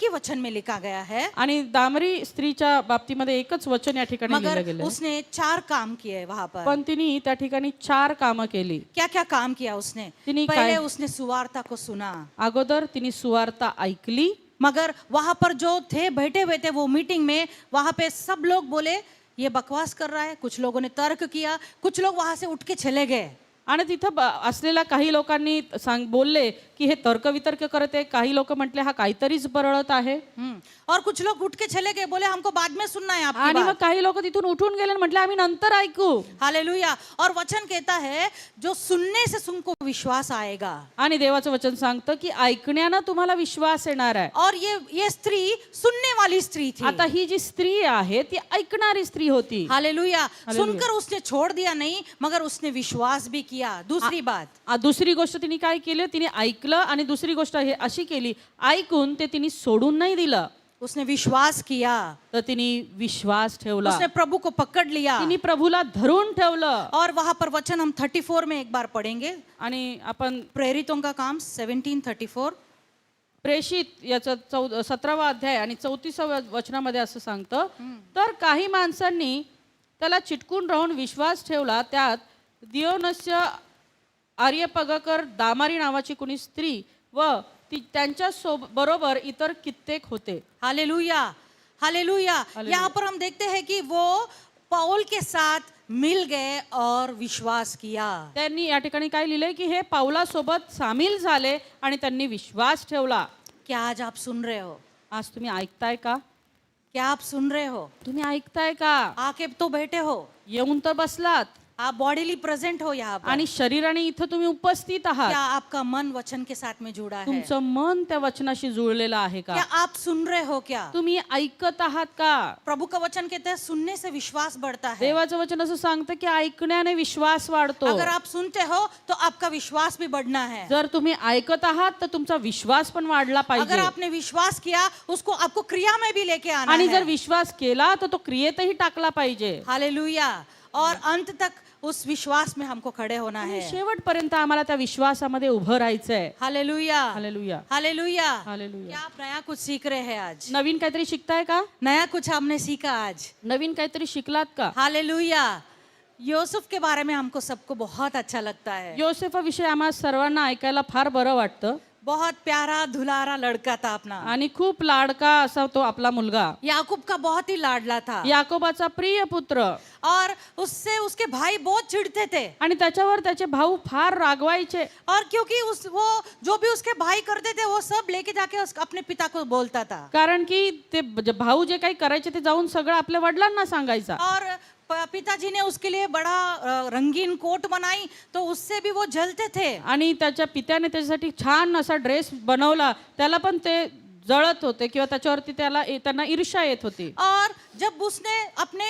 ही वचन में लिखा गया है, आणि दामरी स्त्रीच्या बाबतीमध्ये एकच वचन या ठिकाणी लिहिलं मगर गेलं. उसने 4 काम किए वहां पर। पण तिने त्या ठिकाणी 4 कामं केली. क्या क्या काम किया उसने? तिने पहले काय? उसने सुवार्ता को सुना। अगोदर तिने सुवार्ता ऐकली. मगर वहां पर जो थे बैठे हुए थे वो मीटिंग में, वहां पे सब लोग बोले ये बकवास कर रहा है। कुछ लोगों ने तर्क किया, कुछ लोग वहां से उठ के चले गए। आणि तिथं असलेल्या काही लोकांनी बोलले की हे तर्कवितर्क करत आहे. काही लोक म्हटले हा काहीतरीच बरळत आहे. और कुछ लोग उठ के चले गए, बोले हमको बाद में सुनना है आपकी आणि मग बात। काही लोक तिथून उठून गेले आणि म्हटले आम्ही नंतर ऐकू. हालेलुया। और वचन कहता है जो सुनने से तुमको विश्वास आएगा। आणि देवाचं वचन सांगतं की ऐकण्यानं तुम्हाला विश्वास येणार आहे. और ये स्त्री सुनने वाली स्त्री थी। आता ही जी स्त्री आहे ती ऐकणारी स्त्री होती. हालेलुया। हालेलुया। सुनकर उसने छोड़ दिया नहीं, मगर उसने विश्वास भी किया। दूसरी बात, दुसरी गोष्ट तिने काय केलं, तिने ऐकलं आणि दुसरी गोष्ट हे अशी केली, ऐकून ते तिने सोडून नाही दिलं, उसने विश्वास किया, तर तिने विश्वास ठेवला. उसने प्रभु को पकड़ लिया। तिने प्रभूला धरून ठेवलं. और वहां पर वचन हम 34 में एक बार पढ़ेंगे। आणि आपण प्रेरितों का काम 17:34। प्रेषित याचा 17वा अध्याय आणि 34व्या वचनामध्ये असं सांगतं, तर काही माणसांनी त्याला चिटकून राहून विश्वास ठेवला. त्यात दियोनस्य, आर्यपगकर, दामारी नावाची कुणी स्त्री व त्यांच्या बरोबर इतर कित्येक होते. Hallelujah, hallelujah. यहाँ पर हम देखते हैं कि वो पौल के साथ मिल गए और विश्वास किया। त्यांनी या ठिकाणी काय लिहिलंय की हे पावलासोबत सामील झाले आणि त्यांनी विश्वास ठेवला. क्या आज आप सुन रहे हो? आज तुम्ही ऐकताय का? क्या आप सुन रहे हो? तुम्ही ऐकताय का? आके तो बैठे हो, येऊन तर बसलात, आप बॉडीली प्रेजेंट हो यहाँ पर, आणि शरीराने इथं तुम्ही उपस्थित आहात. क्या आपका मन वचन के साथ में जुड़ा है? तुमचं मन त्या वचनाशी जुळलेलं आहे क्या का? आप सुन रहे हो? क्या तुम्ही ऐकत आहात का? प्रभु का वचन कहते हैं सुनने से विश्वास बढ़ता है. देवाचं वचन असं सांगतं की ऐकण्याने विश्वास वाढतो. अगर आप सुनते हो तो आपका विश्वास भी बढ़ना है. जर तुम्ही ऐकत आहात तर तुमचा विश्वास पण वाढला अगर पाहिजे. आपने विश्वास किया उसको आपको क्रिया में भी लेके आना आणि जर है. विश्वास केला तर तो क्रियेतही टाकला पाहिजे. हालेलुया. और अंत तक उस विश्वास में हमको खड़े होना है. शेवटपर्यंत आम्हाला त्या विश्वासामध्ये उभं राहायचंय. हालेलुया. हालेलुया. हालेलुया. हालेलुया. क्या आप नया कुछ सीख रहे हैं आज? नवीन काहीतरी शिकताय का? नया कुछ हमने सीखा आज. नवीन काहीतरी शिकलात का? हालेलुया. यूसुफ के बारे में हमको सबको बहुत अच्छा लगता है. योसेफाविषयी आम्हा सर्वांना ऐकायला फार बरं वाटतं. बहुत प्यारा दुलारा लड़का था अपना. आणि खूप लाडका असा तो आपला मुलगा. याकूब का बहुत ही लाडला था. याकोबाचा प्रिय पुत्र. और उससे उसके भाई बहुत चिढ़ते थे. आणि त्याच्यावर त्याचे भाऊ फार रागवायचे. और क्योंकि वो जो भी उसके भाई करते थे वो सब लेके जाके अपने पिता को बोलता था. कारण की ते भाऊ जे काही करायचे ते जाऊन सगळं आपल्या वडिलांना सांगायचा. और पिताजी ने उसके लिए बड़ा रंगीन कोट बनाई तो उससे भी वो जलते थे. आणि त्याच्या पित्याने त्याच्यासाठी छान असा ड्रेस बनवला, त्याला पण ते जळत होते किंवा त्याच्यावरती त्यांना ईर्ष्या येत होती. और जब उसने अपने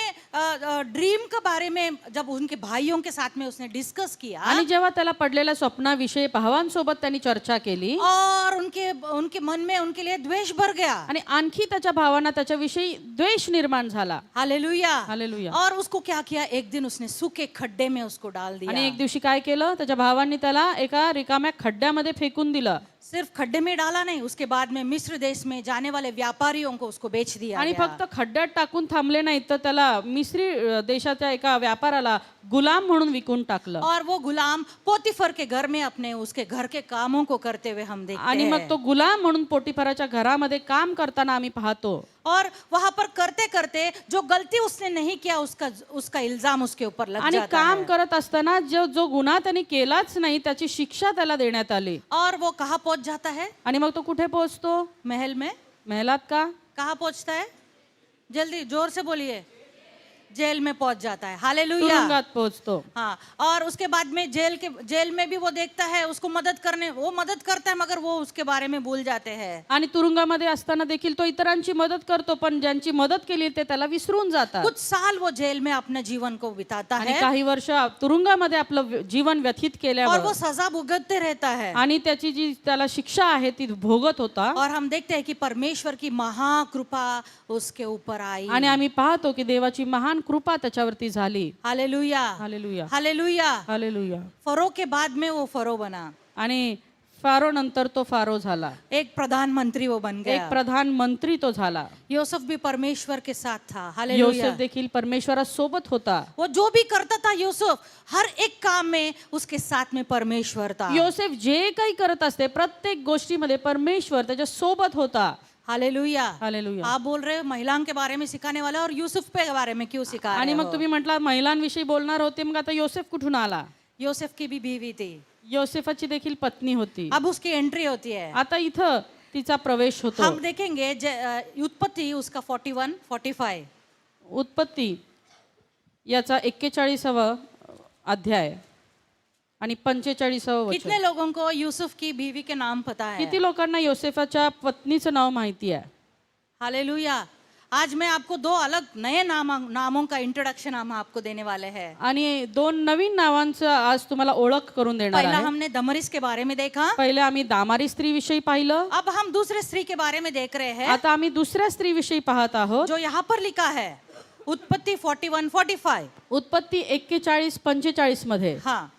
ड्रीम के बारे में जब उनके भाइयों के साथ में उसने डिस्कस किया आणि जेव्हा त्याला पडलेल्या स्वप्नाविषयी भावांसोबत त्यांनी चर्चा केली और उनके मन में उनके लिए द्वेष भर गया. आणि आणखी त्याच्या भावांना त्याच्याविषयी द्वेष निर्माण झाला. हालेलुया. हालेलुया. और उसको क्या किया, एक दिन उसने सूखे खड्डे में उसको डाल दिया. आणि एक दिवशी काय केलं, त्याच्या भावांनी त्याला एका रिकाम्या खड्ड्यामध्ये फेकून दिलं. सिर्फ खड्डे में डाला नहीं, उसके बाद में मिस्र देश में जाने वाले व्यापारियों को उसको बेच दिया आणि गया. फक्त खड्ड्यात टाकून थांबले नाहीत तर त्याला मिस्री देशाच्या एका व्यापाराला गुलाम म्हणून विकून टाकलं. और वो गुलाम पोतीफर के घर में अपने उसके घर के कामों को करते हुए हम देखते आणि हैं. मग तो गुलाम म्हणून पोटीफराच्या घरामध्ये काम करताना आम्ही पाहतो. और वहां पर करते करते जो गलती उसने नहीं किया उसका इल्जाम उसके ऊपर लग आणि जाता काम है. करत असताना जो गुन्हा त्यांनी केलाच नाही त्याची शिक्षा त्याला देण्यात आली. और वो कहाँ पहुंच जाता है? आणि मग तो कुठे पोहोचतो? महल में. महलात का? कहाँ पहुंचता है? जल्दी जोर से बोलिए. जेल में पहुंच जाता है. हालेलुया. तुरुंगात पोहोचतो. हाँ. और उसके बाद में जेल में भी वो देखता है उसको मदत करता है मगर वो उसके बारे में भूल जाते हैं. आणि तुरुंगामध्ये असताना देखील तो इतरांची मदत करतो, पण ज्यांची मदत केली ते त्याला विसरून जातात. कुछ साल वो जेल में अपने जीवन को बिताता आणि है काही वर्ष तुरुंगामध्ये आपलं जीवन व्यतीत और केल्यावर वो सजा भुगतते रहता है. आणि त्याची जी त्याला शिक्षा आहे ती भोगत होता. और हम देखते हैं कि परमेश्वर की महाकृपा उसके ऊपर आई. आणि आम्ही पाहतो की देवाची महान कृपा त्याच्यावरती झाली. हालेलुया. हालेलुया. हालेलुया. हालेलुया. फरो के बाद में वो फरो बना. आणि फारो नंतर तो फारो झाला. एक प्रधानमंत्री वो बन एक गया. प्रधानमंत्री तो झाला. यूसुफ भी परमेश्वर के साथ था. हालेलुया. योसेफ देखील परमेश्वरासोबत होता. वो जो भी करता था यूसुफ हर एक काम में उसके साथ में परमेश्वर था. योसेफ जे काही करत असते प्रत्येक गोष्टीमध्ये परमेश्वर त्याच्या सोबत होता. हालेलुया. हालेलुया. आप बोल रहे हो महिलाओं के बारे में सिखाने वाला और यूसुफ के बारे में क्यों सिखा आणि रहे मग हो? तुम्ही म्हटला महिलांविषयी बोलणार होते, मग आता योसेफ कुठून आला? यूसुफ की भी बीवी थी. योसेफाची देखील पत्नी होती. अब उसकी एंट्री होती है. आता इथं तिचा प्रवेश होतो. हम देखेंगे उत्पत्ति उसका 41, 45. उत्पत्ती याचा 41वा अध्याय आणि 45वा कितने वचन. लोगों को यूसुफ की बीवी के नाम पता है? किती लोकांना योसेफाच्या पत्नीचं नाव माहिती आहे? हालेलुया. आज मैं आपको दो अलग नए नामों का इंट्रोडक्शन हम आपको देने वाले हैं. आणि दोन नवीन नावांचं आज तुम्हाला ओळख करून देणार पहला आहे. हमने दमरिस के बारे में देखा. पहिले आम्ही दामारी स्त्री विषयी पाहिलं. अब हम दूसरे स्त्री के बारे में देख रहे हैं आता आम्ही दुसऱ्या स्त्री विषयी पाहत आहोत. जो यहाँ पर लिखा है उत्पत्ति 41, 45. उत्पत्ती 41-45 मध्ये हाँ.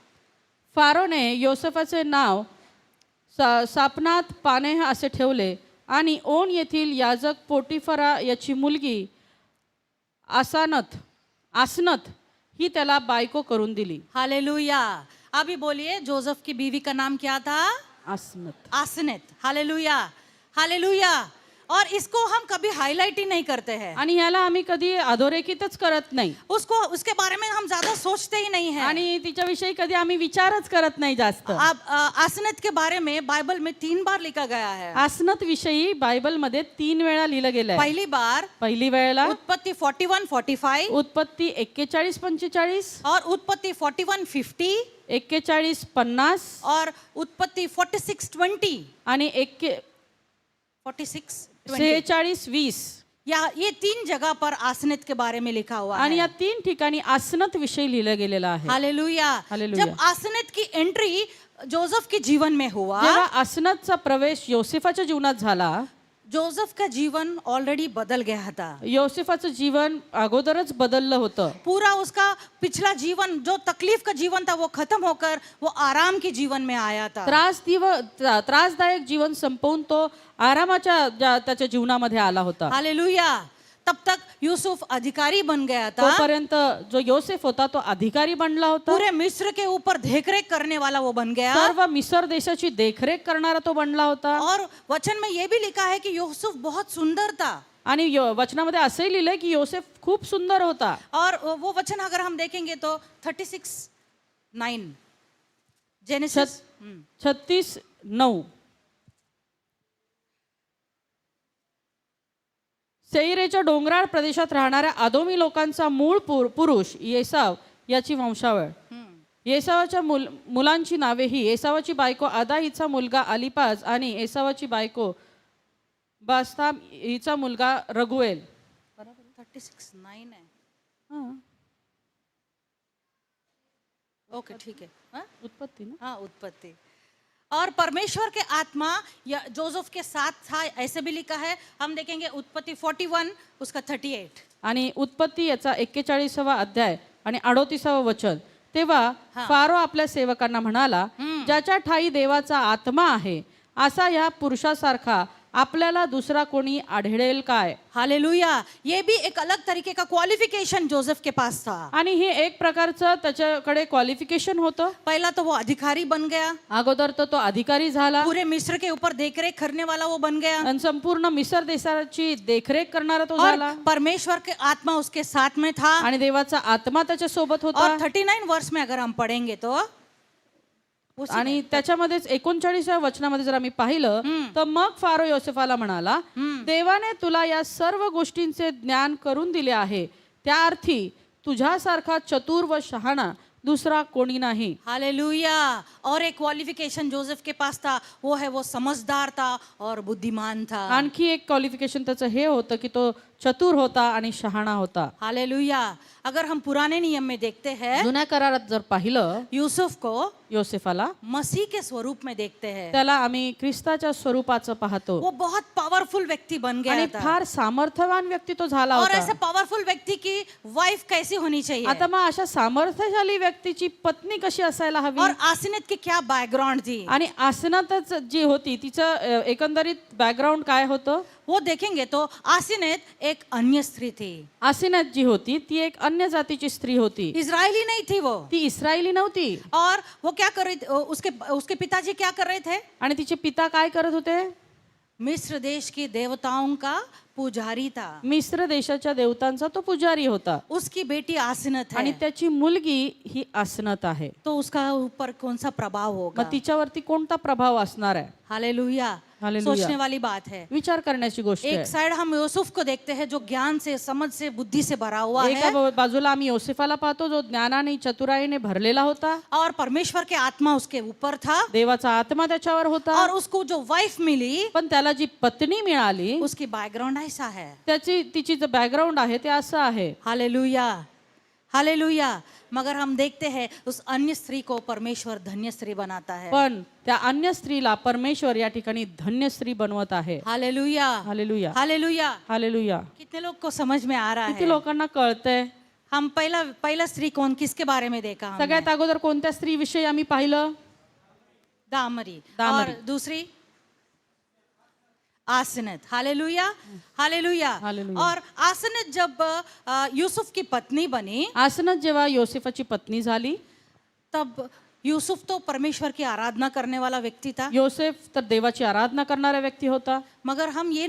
फारोने योसेफाचे नाव सापनात पानेह असे ठेवले आणि ओन येथील याजक पोटिफरा याची मुलगी आसनत ही त्याला बायको करून दिली. हालेलुया. अभी बोलिए जोसेफ की बीवी का नाम क्या था? आसनत. आसनेत. हालेलुया. हालेलुया. और इसको हम कभी हाईलाइट ही नहीं करते हैं, आणि ह्याला आम्ही कधी अधोरेखितच करत नाही उसको उसके बारे में हम ज्यादा सोचते ही नहीं है। आणि तिच्याविषयी कधी आम्ही विचारच करत नाही जास्त. अब आसनत के बारे में बाइबल में 3 बार लिखा गया है। आसनत विषयी बायबल मध्ये 3 वेळा लिहिलं गेलंय. पहली बार पहिली वेळेला उत्पत्ति 41-45 उत्पत्ती 41-45 और उत्पत्ति 41-50 41-50 और उत्पत्ति 46-20 आणि 46-20 46-20 ये 3 जगह पर आसनत के बारे में लिखा हुआ आणि है। या 3 ठिकाणी आसनत विषयी लिहिलं गेलेलं आहे. हालेलुया। हालेलुया. जब आसनत की एंट्री जोसेफ के जीवन में हुआ, जेव्हा आसनतचा प्रवेश योसेफाच्या जीवनात झाला, जोसेफ का जीवन ऑलरेडी बदल गया था। योसेफाचं जीवन अगोदरच बदललं होतं. पूरा उसका पिछला जीवन जो तकलीफ का जीवन था वो खत्म होकर वो आराम के जीवन में आया था। त्रासदायक जीवन संपवून तो आरामाच्या त्याच्या जीवनामध्ये आला होता. हालेलुया। तब तक यूसुफ अधिकारी बन गया था। तोपर्यंत जो योसेफ होता तो अधिकारी बनला होता. पूरे मिस्र के ऊपर देखरेख करने वाला वो बन गया। सर्व मिस्र देशाची देखरेख करणारा तो बनला होता. और वचन में ये भी लिखा है कि यूसुफ बहुत सुंदर था। आणि वचनामध्ये असंही लिहिलंय की योसेफ खूप सुंदर होता. और वो वचन अगर हम देखेंगे तो 36:9 जेनेसिस 36:9 सेईरेच्या डोंगराळ प्रदेशात राहणाऱ्या आदोमी लोकांचा मूळ पुरुष येसाव याची वंशावळ. येसावाच्या मुलांची नावे ही: येसावाची बायको आदा हिचा मुलगा अलिपाज आणि येसावाची बायको बास्ताम हिचा मुलगा रगुएल. 36:9 है। ओके ठीक है। उत्पत्ति ना. हाँ उत्पत्ति। और परमेश्वर के आत्मा जोसेफ के साथ था, ऐसे भी लिखा है। हम देखेंगे उत्पत्ति 41 उसका 38 आणि उत्पत्ती याचा 41वा अध्याय आणि 38वा वचन. तेव्हा फारो आपल्या सेवकांना म्हणाला, ज्याच्या ठाई देवाचा आत्मा आहे असा या पुरुषासारखा आपल्याला दुसरा कोणी आढळेल काय. हालेलुया। ये भी एक अलग तरीके का क्वालिफिकेशन जोसेफ के पास था। आणि हे एक प्रकारचं त्याच्याकडे क्वालिफिकेशन होतं. पहला तो वो अधिकारी बन गया, अगोदर तो अधिकारी झाला. पूरे मिस्र के ऊपर देखरेख करने वाला वो बन गया आणि संपूर्ण मिस्र देशाची देखरेख करणारा तो और झाला. परमेश्वर के आत्मा उसके साथ में था। आणि देवाचा आत्मा त्याच्या सोबत होता. और 39 वर्ष में अगर हम पढ़ेंगे तो आणि त्याच्यामध्येच 39व्या वचनामध्ये जर आम्ही पाहिलं तर मग फारो योसेफाला म्हणाला, देवाने तुला या सर्व गोष्टींचे ज्ञान करून दिले आहे, त्या अर्थी तुझ्यासारखा चतुर व शहाणा दूसरा कोणी नाही. हालेलुया। और एक क्वालिफिकेशन जोसेफ के पास था, वो है वो समझदार था और बुद्धिमान था। आणखी एक क्वालिफिकेशन त्याचं हे होतं की तो चतुर होता आणि शहाणा होता. हालेलुया। अगर हम पुराने नियम में देखते हैं, जुन्या करारात जर पाहिलं यूसुफ को योसेफाला मसीह के स्वरूप में देखते हैं। त्याला आम्ही ख्रिस्ताच्या स्वरूपाचं पाहतो. वो बहुत पावरफुल व्यक्ति बन गया आणि था। फार सामर्थ्यवान व्यक्ती तो झाला और होता. ऐसे पावरफुल व्यक्ति की वाइफ कैसी होनी चाहिए? आता मग अशा सामर्थ्यशाली व्यक्तीची पत्नी कशी असायला हवी. और आसनत की क्या बैकग्राउंड थी? आणि आसनातच जी होती तिचं एकंदरीत बॅकग्राऊंड काय होतं वो देखेंगे तो आसिनत एक अन्य स्त्री थी। आसिनात जी होती ती एक अन्य जातीची स्त्री होती. इजरायली नहीं थी वो। ती इस्रायली नव्हती. और वो क्या कर रही उसके पिताजी क्या कर रहे थे? आणि तिचे पिता काय करत होते? मिस्र देश की देवताओं का पुजारी था। मिस्र देशाच्या देवतांचा तो पुजारी होता. उसकी बेटी आसिनत है आणि त्याची मुलगी ही आसनत आहे. तो उसका ऊपर कौन सा प्रभाव होगा? मग तिच्यावरती कोणता प्रभाव असणार आहे? हालेलुया। हालेलुया. सोचने वाली बात है। विचार करण्याची गोष्ट एक आहे. साइड हम यूसुफ को देखते हैं जो ज्ञान से, समझ से, बुद्धि से भरा हुआ एका है, बाजूला आम्ही योसेफाला पाहतो जो ज्ञानाने चतुराईने भरलेला होता. और परमेश्वर के आत्मा उसके ऊपर था। देवाचा आत्मा त्याच्यावर होता. और उसको जो वाइफ मिली, पण त्याला जी पत्नी मिळाली उसकी बैकग्राउंड ऐसा है। तिची जो बॅकग्राऊंड आहे ते असं आहे. हालेलुया। हालेलुया। मगर हम देखते हैं उस अन्य स्त्री को परमेश्वर धन्य स्त्री बनाता है। पण त्या अन्य स्त्रीला परमेश्वर या ठिकाणी धन्य स्त्री बनवत आहे. हालेलुया। हालेलुया. हालेलुया। हालेलुया. कितने लोग को समझ में आ रहा किती है? लोकांना कळतंय? हम पहला स्त्री कौन, किसके बारे में देखा हमने? सगळ्यात अगोदर कोणत्या स्त्री विषयी आम्ही पाहिलं? दामरी। दामरी. और दूसरी आसनत। हालेलुया। हालेलुया। हालेलुया. और आसनत जब यूसुफ की पत्नी बनी, आसनत जेव्हा योसेफाची पत्नी झाली, तब यूसुफ तो परमेश्वर की आराधना करने वाला व्यक्ति था, योसेफ तर देवाची आराधना करणारा व्यक्ती होता. मगर हम ये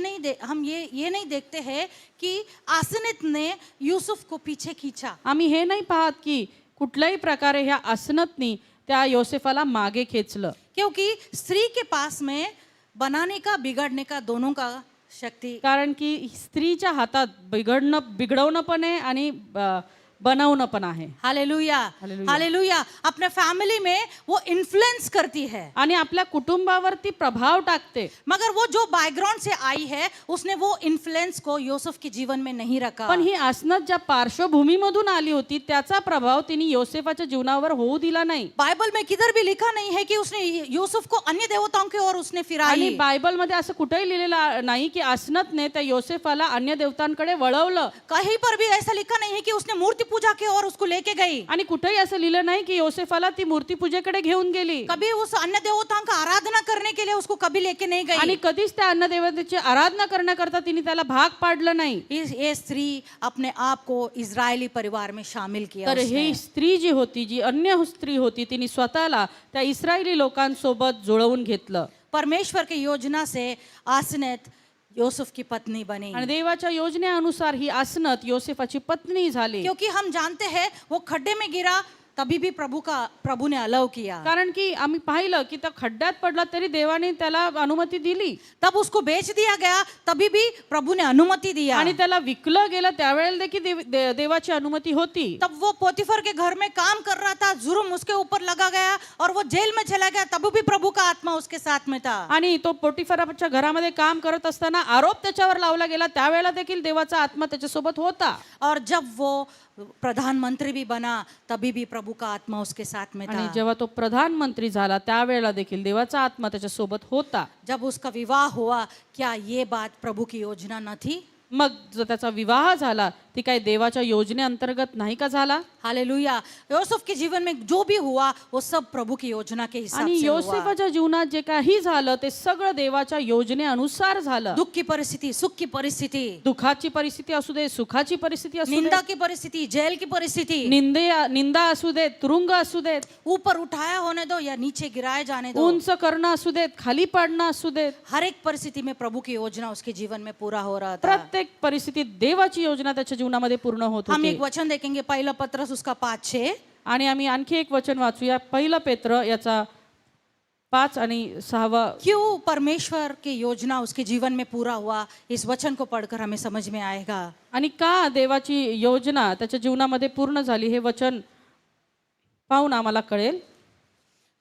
नहीं देखते हैं कि आसनित ने यूसुफ को पीछे खींचा. आम्ही हे नाही पाहत की कुठल्याही प्रकारे ह्या आसनतनी त्या योसेफाला मागे खेचलं. क्योंकि स्त्री के पास में बनाने का बिगाड़ने का दोनों का शक्ति. कारण की स्त्रीच्या हातात बिघडवणं पण आहे आणि बनवणं पण आहे. Hallelujah, hallelujah. हालेलुया. अपने फैमिली में वो इन्फ्लुएंस करती है, आणि आपल्या कुटुंबावरती प्रभाव टाकते. मगर वो जो बैकग्राउंड से आई है उसने वो इन्फ्लुएंस को यूसुफ के जीवन में नहीं रखा. पण ही आसनत ज्या पार्श्वभूमीमधून आली होती त्याचा प्रभाव तिने योसेफाच्या जीवनावर होऊ दिला नाही. बाइबल में किधर भी लिखा नहीं है कि उसने यूसुफ को अन्य देवताओं की ओर उसने आणि फिराई. बायबलमध्ये असं कुठेही लिहिलेलं नाही की आसनतने त्या योसेफाला अन्य देवतांकडे वळवलं. कहीं पर भी ऐसा लिखा नहीं है कि उसने मूर्ति पूजा की ओर उसको लेके गई. आणि कुठेही असं लिहिलं नाही की योसेफाला ती मूर्ती पूजेकडे घेऊन गेली. कभी उस अन्य देवताओं का आराधना करने के लिए उसको कभी लेके नहीं आणि गई. कधीच त्या अन्य देवतेची आराधना करण्याकरता तिने त्याला भाग पाडलं नाही. ये स्त्री अपने आप को इजरायली परिवार में शामिल किया तर उसने. ही स्त्री जी होती, जी अन्य स्त्री होती, तिने स्वतःला त्या इस्रायली लोकांसोबत जुळवून घेतलं. परमेश्वर की योजना से आसनेत यूसुफ की पत्नी बनी. आणि देवाच्या योजनेनुसार ही आसनत योसेफाची पत्नी झाली. क्योंकि हम जानते हैं वो खड्डे में गिरा तभी भी प्रभु ने अलाउ किया. कारण की आम्ही पाहिलं की त्या खड्ड्यात पडला तरी देवाने त्याला अनुमती दिली. तब उसको बेच दिया गया तभी भी प्रभु ने अनुमति दिया. आणि त्याला विकलं गेलं त्यावेळेला देखील देवाची अनुमती होती. तब वो पोतीफर के घर में काम कर रहा था, जुर्म उसके ऊपर लगा गया और वो जेल में चला गया, तब भी प्रभु का आत्मा उसके साथ में था. आणि तो पोटिफराच्या घरामध्ये काम करत असताना आरोप त्याच्यावर लावला गेला त्यावेळेला देखील देवाचा आत्मा त्याच्यासोबत होता. और जब वो प्रधानमंत्री भी बना तभी भी प्रभु का आत्मा उसके साथ में आणि था. जेव्हा तो प्रधानमंत्री झाला त्यावेळेला देखील देवाचा आत्मा त्याच्यासोबत होता. जब उसका विवाह हुआ, क्या ये बात प्रभु की योजना न थी? मग जो त्याचा विवाह झाला ती काय देवाच्या योजनेअंतर्गत नाही का झाला. हालेलुया. यूसुफ के जीवन में जो भी हुआ वो सब प्रभु की योजना के हिसाब आणि से हुआ. योसेफाच्या जीवनात जे काही झालं ते सगळं देवाच्या योजनेनुसार झालं. दुख की परिस्थिति, सुख की परिस्थिति, दुःखाची परिस्थिती असू दे, सुखाची परिस्थिती असू निंदा दे, की परिस्थिति, जेल की परिस्थिति, निंदा असू देत, तुरुंग असू देत, ऊपर उठाया होने दो या नीचे गिराए जाने दो, उंच करणं असू देत, खाली पाडणं असू देत, हर एक परिस्थिति में प्रभु की योजना उसके जीवन में पूरा हो रहा था. प्रत्येक परिस्थितीत देवाची योजना त्याच्या जीवनामध्ये पूर्ण होत हम होती. एक वचन देखेंगे, पहला पत्रस उसका 5:6. आणि आम्ही आणखी एक वचन वाचूया. पहिलं पेत्र याचा 5 आणि 6. क्यों परमेश्वर की योजना उसके जीवन में पूरा हुआ, इस वचन को पढ़कर हमें समझ में आएगा. आणि का देवाची योजना त्याच्या जीवनामध्ये पूर्ण झाली हे वचन पाहून आम्हाला कळेल.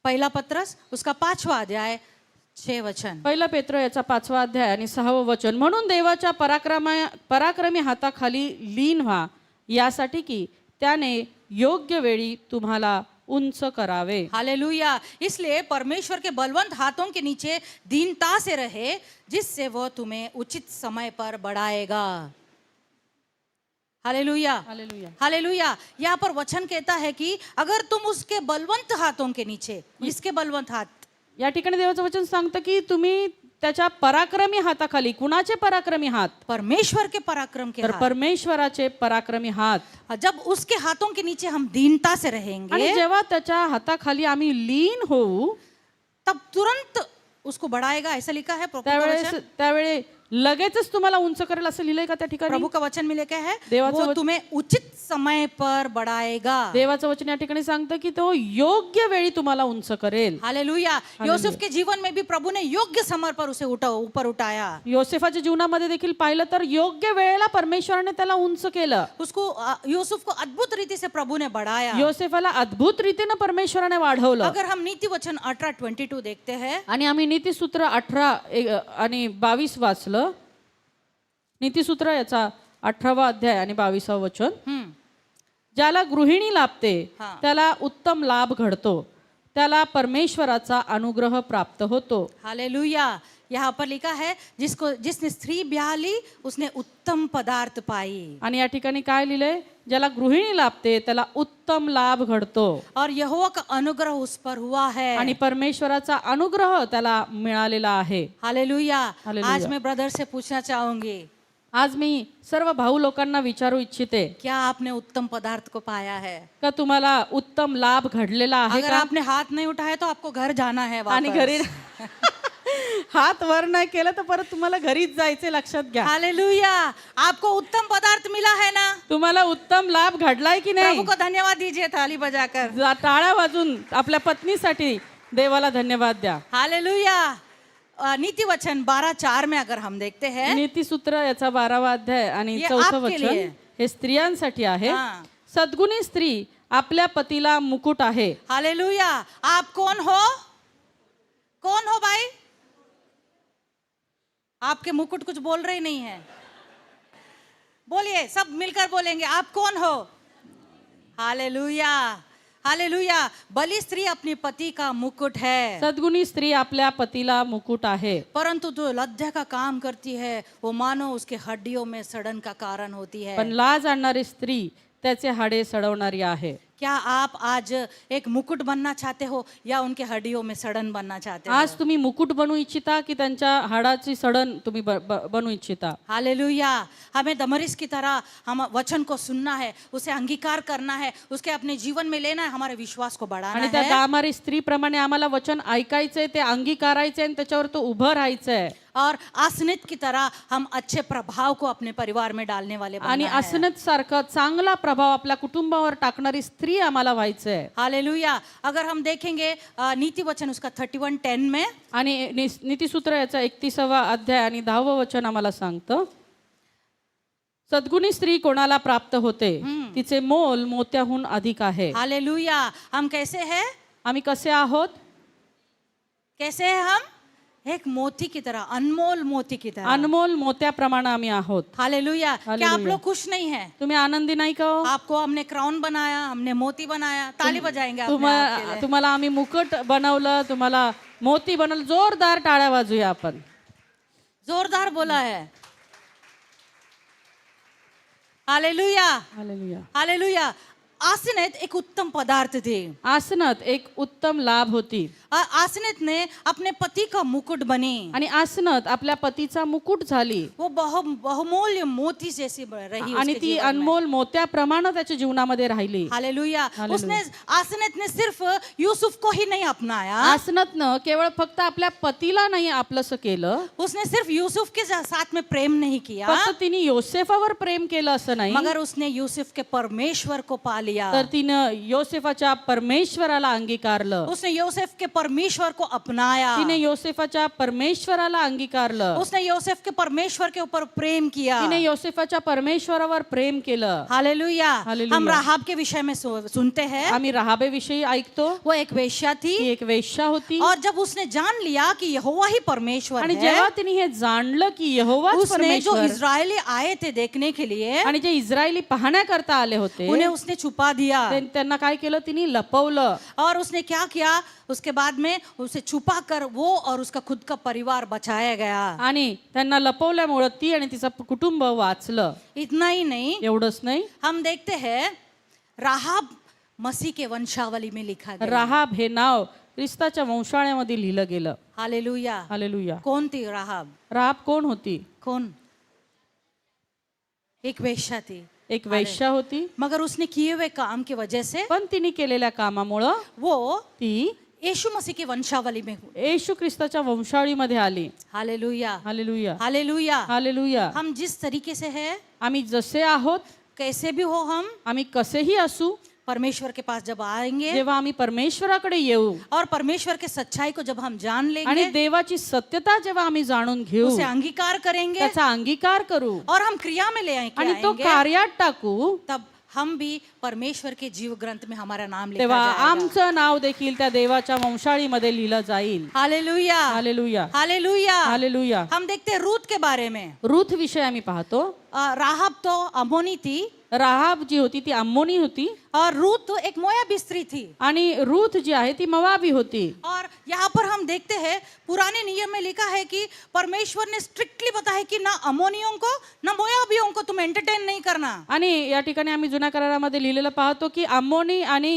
पहला पत्रस उसका 5वां अध्याय 6 वचन. पहिला पेत्र याचा 5वा अध्याय आणि 6वं वचन. म्हणून देवाच्या पराक्रमी हाताखाली लीन व्हा, यासाठी की त्याने योग्य वेळी तुम्हाला उंच करावे. हालेलुया. इसलिए परमेश्वर के बलवंत हाथों के नीचे दीनता से रहे, जिससे वो तुम्हें उचित समय पर बढ़ाएगा. Hallelujah, hallelujah. हालेलुया. यहाँ पर वचन कहता है कि अगर तुम उसके बलवंत हाथों के नीचे, इसके बलवंत हाथ, या ठिकाणी देवाचं वचन सांगतं की तुम्ही त्याच्या पराक्रमी हाताखाली. कुणाचे पराक्रमी हात? परमेश्वर के पराक्रम के तर हाथ. परमेश्वराचे पराक्रमी हात. जब उसके हाथों के नीचे हम दीनता से आणि रहेंगे, जेव्हा त्याच्या हाताखाली आम्ही लीन होऊ तब तुरंत उसको बढ़ाएगा. ऐसा लिखा है प्रभु का त्यावेळेस वचन. त्यावेळी लगेचच तुम्हाला उंच करेल असं लिहिलंय का त्या ठिकाणी? प्रभु का वचन में लिखा है देवाचं वो वचन- तुम्हें उचित समय पर बढ़ाएगा. देवाचं वचन या ठिकाणी सांगतं की तो योग्य वेळी तुम्हाला उंच करेल. हालेलुया. यूसुफ के जीवन में भी प्रभु ने योग्य समय पर उसे ऊपर उठाया. योसेफाच्या जीवनामध्ये देखील पाहिलं तर योग्य वेळेला परमेश्वराने त्याला उंच केलं. उसको यूसुफ को अद्भुत रीति से प्रभु ने बढ़ाया. योसेफाला अद्भुत रीतीनं परमेश्वराने वाढवलं. अगर हम नीति वचन 18:22 देखते हैं, आणि आम्ही नीतिसूत्र 18 आणि 22 वाचलं. नीतिसूत्र याचा 18वा अध्याय आणि 22वा वचन. ज्याला गृहिणी लाभते हा. त्याला उत्तम लाभ घडतो, त्याला परमेश्वराचा अनुग्रह प्राप्त होतो. हालेलुया. यहाँ पर लिखा है जिसने स्त्री ब्याह ली उसने उत्तम पदार्थ पाई. आणि या ठिकाणी काय लिहिलंय? ज्याला गृहिणी लाभते त्याला उत्तम लाभ घडतो और यहोवा का अनुग्रह उस पर हुआ है. आणि परमेश्वराचा अनुग्रह त्याला मिळालेला आहे. हालेलुया. हालेलुया. आज मैं ब्रदर से पूछना चाहूंगी, आज मी सर्व भाऊ लोकांना विचारू इच्छिते क्या आपने उत्तम पदार्थ को पाया है? का तुम्हाला उत्तम लाभ घडलेला आहे अगर का? आपने हाथ नहीं उठाया तो आपको घर जाना है आणि वापस। घरी हात वर नाही केलं तर परत तुम्हाला घरीच जायचे, लक्षात घ्या. हालेलुया। आपको उत्तम पदार्थ मिला है ना? तुम्हाला उत्तम लाभ घडलाय की प्रभु नाही? को धन्यवाद दीजिए ताली बजाकर। टाळ्या वाजून आपल्या पत्नीसाठी देवाला धन्यवाद द्या. हालेलुया। नीति वचन 12:4 में अगर हम देखते हैं, नीतिसूत्र याचा 12वा अध्याय आणि ये 4थं आपके वचन लिए. हे स्त्रियांसाठी आहे. हाँ। सद्गुणी स्त्री आपल्या पतीला मुकुट आहे. हालेलुया। आप कौन हो? कौन हो भाई? आपके मुकुट कुछ बोल रहे नहीं है। बोलिए, सब मिलकर बोलेंगे, आप कौन हो? हालेलुया। हालेलुया। बलि स्त्री अपने पति का मुकुट है, सद्गुणी स्त्री आपल्या पतीला मुकुट आहे. परंतु जो लज्जा का काम करती है वो मानो उसके हड्डियों में सड़न का कारण होती है। पण लाज आणणारी स्त्री त्याचे हाडे सडवणारी आहे. क्या आप आज एक मुकुट बनना चाहते हो या उनके हड्डियों में सड़न बनना चाहते हो? आज तुम्ही मुकुट बनू इच्छिता की त्यांच्या हाडाची सडण तुम्ही बनू इच्छिता? हालेलुया। हमें दमरिस की तरह हम वचन को सुनना है, उसे अंगीकार करना है, उसके अपने जीवन में लेना है, हमारे विश्वास को बढ़ाना आणि त्या है। दामारी स्त्रीप्रमाणे आम्हाला वचन ऐकायचंय, ते अंगीकारायचंय आणि त्याच्यावर तो उभं राहायचंय. और आसनित की तरह हम अच्छे प्रभाव को अपने परिवार में डालने वाले आणि बनना है। असनत सारखं चांगला प्रभाव आपल्या कुटुंबावर टाकणारी स्त्री आम्हाला व्हायचंय. हालेलुया। अगर हम देखेंगे नीति वचन उसका 31:10 में, आणि नीतिसूत्र याचा 31वा अध्याय आणि 10वं वचन आम्हाला सांगतं, सद्गुणी स्त्री कोणाला प्राप्त होते, तिचे मोल मोत्याहून अधिक आहे. हालेलुया। हम कैसे हैं? आम्ही कसे आहोत? कैसे हैं हम? एक मोती की तरह, अनमोल मोती की तरह। अनमोल मोत्याप्रमाणे आम्ही आहोत. हालेलुया। क्या आप हालेलुया. लोग खुश नहीं हैं? तुम्ही आनंदी नाही का हो? आपको हमने क्राउन बनाया, हमने मोती बनाया, ताली बजाएंगे अपने आप के लिए। तुम्हाला आम्ही मुकुट बनवलं, तुम्हाला मोती बनवलं. जोरदार टाळ्या वाजूया आपण. जोरदार बोला है। हालेलुया। हालेलुया. हालेलुया। आसनेत एक उत्तम पदार्थ थे। आसनत एक उत्तम लाभ होती. आसनेत ने अपने पति का मुकुट बनी, आणि आसनत आपल्या पतीचा मुकुट झाली वो बहुमूल्य मोती जैसी रही आणि उसके ती जीवन में। अनमोल मोत्याप्रमाणे त्याच्या जीवनामध्ये राहिली. हालेलुया। हालेलुया. उसने आसनेत ने सिर्फ यूसुफ को ही नहीं अपनाया, आसनतनं केवळ फक्त आपल्या पतीला नाही आपलंसं केलं, उसने सिर्फ यूसुफ के साथ में प्रेम नहीं किया, फक्त तिने योसेफावर प्रेम केलं असं नाही, मगर उसने यूसुफ के परमेश्वर को पा लिया। तर तिनं योसेफाच्या परमेश्वराला अंगीकारलं. उसने योसेफ के परमेश्वर को अपनाया, तिने योसेफाच्या परमेश्वराला अंगीकारलं. उसने योसेफ के परमेश्वर के ऊपर प्रेम किया। तिने योसेफाच्या परमेश्वरावर प्रेम केलं. हालेलुया। हालेलुया. हम राहाब के विषय में सुनते हैं, आम्ही राहाबे विषयी ऐकतो. वो एक वेश्या थी, ती एक वेश्या होती. और जब उसने जान लिया कि यहोवा ही परमेश्वर आणि है, जेव्हा तिने हे जाणलं की यहोवाच उसने जो परमेश्वर, इस्राएली आए थे देखने के लिए, आणि जे इस्रायली पाहण्याकरता आले होते, उन्हें उसने छुपा दिया। त्यांना काय केलं? तिने लपवलं. और उसने क्या किया? उसके बाद में उसे छुपा कर वो और उसका खुद का परिवार बचाया गया। आणि त्यांना लपवल्यामुळे ती आणि तिचं कुटुंब वाचलं. इतना ही नहीं, एवढंच नाही, हम देखते हैं राहाब मसीह के वंशावली में लिखा गया। राहाब हे नाव ख्रिस्ताच्या वंशाळ्यामध्ये लिहिलं गेलं. हालेलुया। हालेलुया. कौन थी राहाब? राहाब कोण होती? कौन? एक वेश्या थी, एक वेश्या होती. मगर उसने किए हुए काम की वजह से पण तिने केलेल्या कामामुळं वो ती यीशु मसीह की वंशावली में हुई। येशू ख्रिस्ताच्या वंशाळीमध्ये आली. हालेलुया। हालेलुया. हालेलुया। हालेलुया. हम जिस तरीके से हैं, आम्ही जसे आहोत, कैसे भी हो, हम आम्ही कसेही असू, परमेश्वर के पास जब आएंगे जेव्हा आम्ही परमेश्वराकडे येऊ और परमेश्वर के सच्चाई को जब हम जान आणि लेंगे, देवाची सत्यता जेव्हा आम्ही जाणून घेऊ, उसे अंगीकार करेंगे त्याचा अंगीकार करू और हम क्रिया में ले आणि तो आएंगे, कार्यात टाकू, तब हम भी परमेश्वर के जीव ग्रंथ में हमारा नाम लिखा तेव्हा जाएगा। आमचं नाव देखील त्या देवाच्या वंशाळीमध्ये लिहिलं जाईल. हालेलुया। हालेलुया. हालेलुया। हालेलुया. हम देखते हैं रूत के बारे में। रूथ विषय आम्ही पाहतो. राहाब तो अमोनी थी राहाब जी होती ती अम्मोनी होती और रूत तो एक मोयाबी स्त्री थी। आणि रूथ जी आहे ती मवाबी होती. और यहाँ पर हम देखते हैं पुराने नियम में लिखा है कि परमेश्वर ने स्ट्रिक्टली बताया कि ना अमोनियों को ना मोयाबियों को तुम एंटरटेन नहीं करना। आणि या ठिकाणी आम्ही जुन्या करारामध्ये लिहिलेलं पाहतो की अम्मोनी आणि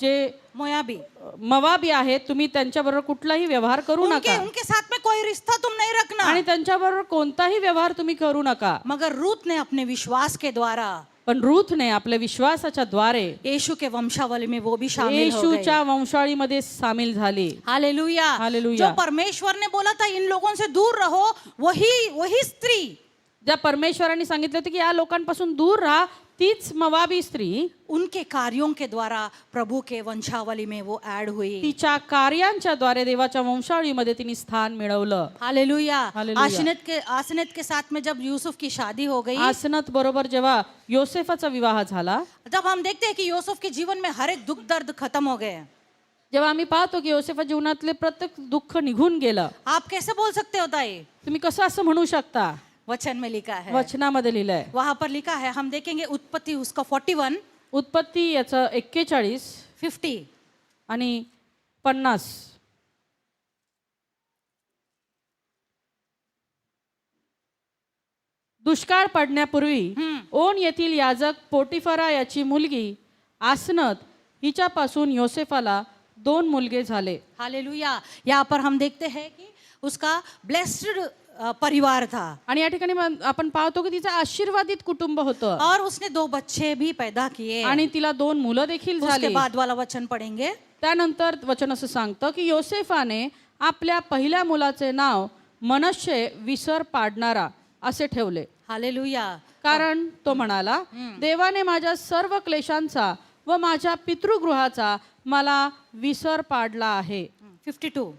जे मोयाबी मवाबी आहेत, तुम्ही त्यांच्याबरोबर कुठलाही व्यवहार करू उनके नका उनके साथ में कोई रिश्ता तुम नहीं रखना। आणि त्यांच्याबरोबर कोणताही व्यवहार तुम्ही करू नका. मगर रूत ने अपने विश्वास के द्वारा पण रूथने आपल्या विश्वासाच्या द्वारे यीशु के वंशावली में वो भी शामिल हो गई। येशूच्या वंशावळीमध्ये सामील झाली. हालेलुया। हालेलुया. जो परमेश्वर ने बोला था इन लोगों से दूर रहो, वही स्त्री, ज्या परमेश्वरांनी सांगितलं होतं की या लोकांपासून दूर राहा, तीच मवाबी स्त्री उनके कार्यों के द्वारा प्रभु के वंशावली में वो ऐड हुई। तिच्या कार्यांच्या द्वारे देवाच्या वंशावळीमध्ये तिने स्थान मिळवलं. हालेलुया। हालेलुया. आसनत के साथ में जब यूसुफ की शादी हो गई, आसनत बरोबर जेव्हा योसेफाचा विवाह झाला, तब हम देखते हैं कि यूसुफ के जीवन में हर एक दुख दर्द खत्म हो गए। जेव्हा आम्ही पाहतो की योसेफा जीवनातले प्रत्येक दुःख निघून गेलं. आप कैसे बोल सकते हो ताई? तुम्ही कसं असं म्हणू शकता? वचन में लिखा है, वचनामध्ये लिहिलंय. वहां पर लिखा है, हम देखेंगे उत्पत्ति उसका 41, उत्पत्ती याचं 41 50। आणि 50. दुष्काळ पडण्यापूर्वी ओन येथील याजक पोटिफरा याची मुलगी आसनत हिच्यापासून योसेफाला 2 मुलगे झाले. हालेलुया। यहाँ पर हम देखते हैं कि उसका ब्लेस्ड परिवार था, आणि या ठिकाणी आपण पाहतो की तिचं आशीर्वादित कुटुंब होतं और उसने 2 बच्चे भी पैदा किए। आणि तिला 2 मुलं देखील उसके झाली. बाद वाला वचन पढ़ेंगे। त्यानंतर वचन असं सांगतं की योसेफाने आपल्या पहिल्या मुलाचे नाव मनश्शे विसर पाडणारा असे ठेवले, हालेलुया। कारण तो म्हणाला, देवाने माझ्या सर्व क्लेशांचा व माझ्या पितृगृहाचा मला विसर पाडला आहे. 52।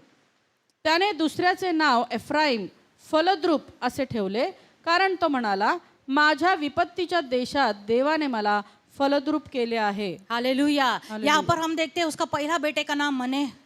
त्याने दुसऱ्याचे नाव एफ्राईम फलद्रूप असे ठेवले, कारण तो म्हणाला, माझ्या विपत्तीच्या देशात देवाने मला फलद्रूप केले आहे. हालेलुया। यहाँ पर हम देखते हैं उसका पहला बेटे का नाम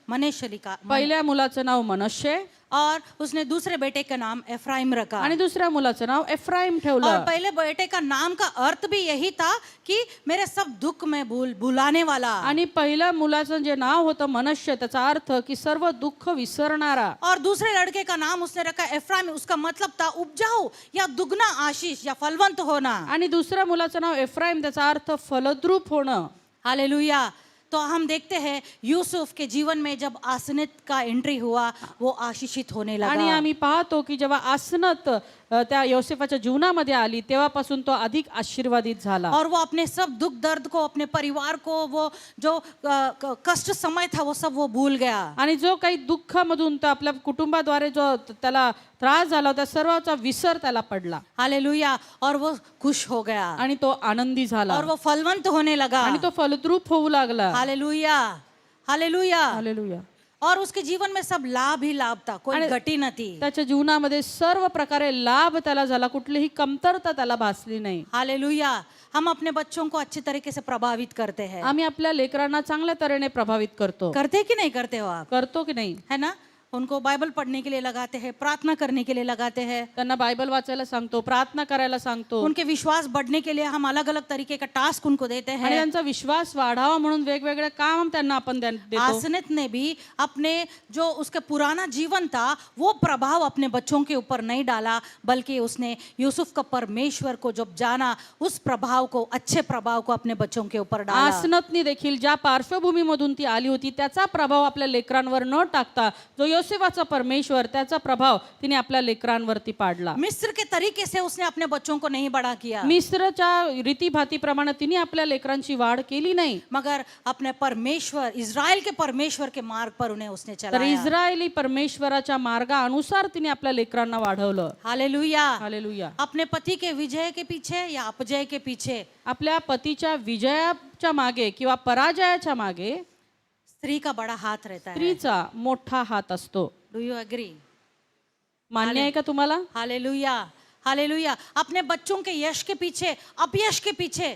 मनेश्श लिखा, पहिल्या मुलाचं नाव मनश्शे और उसने दूसरे बेटे का नाम एफ्राइम रखा। आणि दुसऱ्या मुलाचं नाव एफ्राईम और ठेवलं. पहले बेटे का नाम का अर्थ भी यही था कि मेरे सब दुख में भुलाने वाला। आणि पहिल्या मुलाचं जे नाव होतं मनश्शे, त्याचा अर्थ की सर्व दुःख विसरणारा. और दूसरे लड़के का नाम उसने रखा एफ्राइम, उसका मतलब था उपजाऊ या दुगना आशीष या फलवंत होना। आणि दुसऱ्या मुलाचं नाव एफ्राईम, त्याचा अर्थ फलद्रूप होणं. हालेलुया। तो हम देखते हैं यूसुफ के जीवन में जब आसनत का एंट्री हुआ, वो आशीषित होने आणि लगा। आम्ही पाहतो की जेव्हा आसनत त्या योसेफाच्या जीवनामध्ये आली, तेव्हापासून तो अधिक आशीर्वादित झाला. और वो अपने सब दुख दर्द को, अपने परिवार को, वो जो कष्ट समय था वो सब वो भूल गया। आणि जो काही दुःखामधून तो आपल्या कुटुंबाद्वारे जो त्याला त्रास झाला, त्या सर्वाचा विसर त्याला पडला. हालेलुया। और वो खुश हो गया, आणि तो आनंदी झाला, और वो फलवंत होने लगा। आणि तो फलद्रूप होऊ लागला. हालेलुया। हालेलुया। हालेलुया. और उसके जीवन में सब लाभ ही लाभ था, कोई आणि घटी न थी। त्याच्या जीवनामध्ये सर्व प्रकारे लाभ त्याला झाला, कुठलीही कमतरता त्याला भासली नाही. हालेलुया। हम अपने बच्चों को अच्छे तरीके से प्रभावित करते हैं, आम्ही आपल्या लेकरांना चांगल्या तऱ्हेने प्रभावित करतो. करते कि नहीं करते हो आप? करतो की नाही? है ना? उनको बाइबल पढ़ने के लिए लगाते हैं, प्रार्थना करने के लिए लगाते हैं, त्यांना बायबल वाचायला सांगतो, प्रार्थना करायला सांगतो, उनके विश्वास बढ़ने के लिए हम अलग अलग तरीके का टास्क उनको देते आणि हैं। त्यांचा विश्वास वाढावा म्हणून वेगवेगळे काम त्यांना आपण देतो. आसनत ने भी अपने जो उसका पुराना जीवन था वो प्रभाव अपने बच्चों के ऊपर नहीं डाला, बल्कि उसने यूसुफ का परमेश्वर को जब जाना, उस प्रभाव को, अच्छे प्रभाव को अपने बच्चों के ऊपर डाला। आसनतनी देखील ज्या पार्श्वभूमीमधून ती आली होती, त्याचा प्रभाव आपल्या लेकरांवर न टाकता, जो योसेफाचा परमेश्वर, त्याचा प्रभाव तिने आपल्या लेकरांवरती पाडला. मिस्र के तरीके से उसने अपने बच्चों को नहीं बड़ा किया, मिस्रच्या रीतीभातीप्रमाणे तिने आपल्या लेकरांची वाढ केली नाही, मगर अपने परमेश्वर, इज़राइल के परमेश्वर के मार्ग पर उन्हें उसने तर चलाया। इस्रायली परमेश्वराच्या मार्गानुसार तिने आपल्या लेकरांना वाढवलं. हालेलुया। हालेलुया. अपने पति के विजय के पीछे या अपजय के पीछे आपल्या पतीच्या विजयाच्या मागे किंवा पराजयाच्या मागे स्त्री का बड़ा हाथ रहता है। स्त्रीचा मोठा हात असतो. Do you agree? मान्य आहे का तुम्हाला? हालेलुया। हालेलुया। अपने बच्चों के यश के पीछे, अपयश के पीछे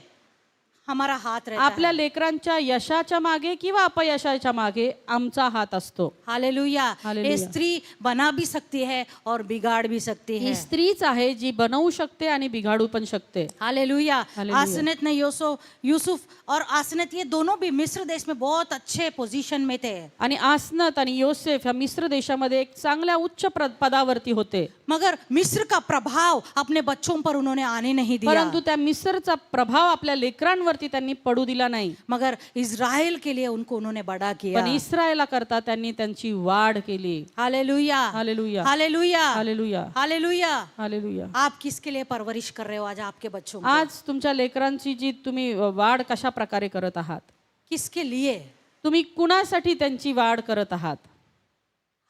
हमारा हाथ रहता है। आपल्या लेकरांच्या यशाच्या मागे किंवा अपयशाच्या मागे आमचा हात असतो. हालेलुया। हालेलुया। ये स्त्री बना भी सकती है और बिगाड़ भी सकती है। ही स्त्रीच आहे जी बनवू शकते आणि बिघाडू पण शकते. हालेलुया। हालेलुया। आसनत ने यूसुफ और आसनत, ये दोनों भी मिस्र देश में बहुत अच्छे पोजीशन में थे, आणि आसनत आणि योसेफ ह्या मिस्र देशामध्ये एक चांगल्या उच्च पदावरती होते, मगर मिस्र का प्रभाव अपने बच्चों पर उन्होंने आने नहीं दिया। परंतु त्या मिस्रचा प्रभाव आपल्या लेकरांवर आपल्यावरती त्यांनी पडू दिला नाही, मगर इज़राइल के लिए उनको उन्होंने बड़ा किया। पण इस्रायला करता त्यांनी त्यांची वाढ केली. Hallelujah, hallelujah, hallelujah, hallelujah, hallelujah. Hallelujah. आप किसके लिए परवरिश कर रहे हो आज आपके बच्चों को? आज तुमच्या लेकरांची जी तुम्ही वाढ कशा प्रकारे करत आहात, किसके लिए? तुम्ही कुणासाठी त्यांची वाढ करत आहात,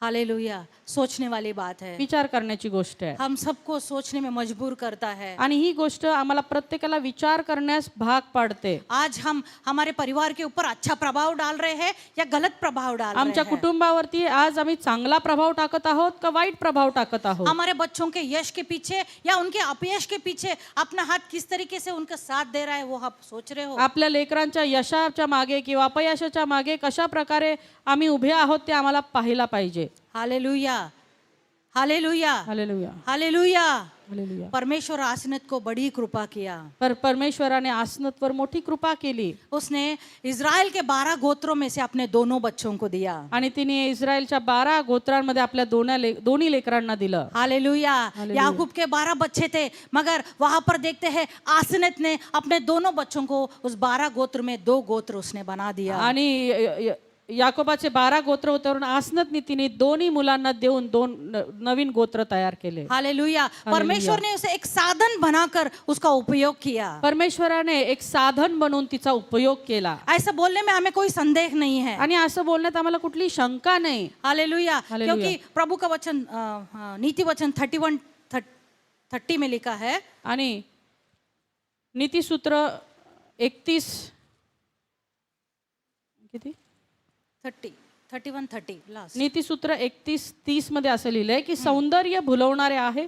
हालेलुया। सोचने वाली बात है, विचार करण्याची गोष्ट आहे. हम सबको सोचने में मजबूर करता है। आणि ही गोष्ट आम्हाला प्रत्येकाला विचार करण्यास भाग पाडते. आज हम हमारे परिवार के ऊपर अच्छा प्रभाव डाल रहे हैं या गलत प्रभाव डाल रहे आमच्या हैं? कुटुंबावरती आज आम्ही चांगला प्रभाव टाकत आहोत का वाईट प्रभाव टाकत आहोत? हमारे बच्चों के यश के पीछे या उनके अपयश के पीछे अपना हाथ किस तरीके से उनका साथ दे रहा है, वो आप सोच रहे हो? आपल्या लेकरांच्या यशाच्या मागे किंवा अपयशाच्या मागे कशा प्रकारे आम्ही उभे आहोत ते आम्हाला पाहायला पाहिजे. Hallelujah, hallelujah, hallelujah, hallelujah. Hallelujah. परमेश्वर आसनत को बड़ी कृपा किया। परमेश्वराने आसनतवर मोठी कृपा केली उसने इज़राइल के 12 गोत्रों में से अपने दोनों बच्चों को दिया। आणि तिने इस्रायलच्या 12 गोत्रांमध्ये आपल्या दोन्ही लेकरांना दिलं. हालेलुया। याकूब के 12 बच्चे थे, मगर वहां पर देखते हैं आसनत ने अपने दोनों बच्चों को उस 12 गोत्र में 2 गोत्र उसने बना दिया। आणि याकोबाचे 12 गोत्र होते, वरून आसनतने तिने दोन्ही मुलांना देऊन 2 नवीन गोत्र तयार केले. हालेलुया। परमेश्वर ने उसे एक साधन बनाकर उसका उपयोग किया। परमेश्वराने एक साधन बनवून तिचा उपयोग केला. ऐसा बोलने में हमें कोई संदेह नहीं है। आणि असं बोलण्यात आम्हाला कुठली शंका नाही. हालेलुया। हालेलुया। क्योंकि प्रभु का वचन नीति वचन 30 में लिखा है। आणि नीतिसूत्र 31 किती 31:30 लास्ट। नीतिसूत्र 31:30 मध्ये असं लिहिलंय की सौंदर्य भुलवणारे आहे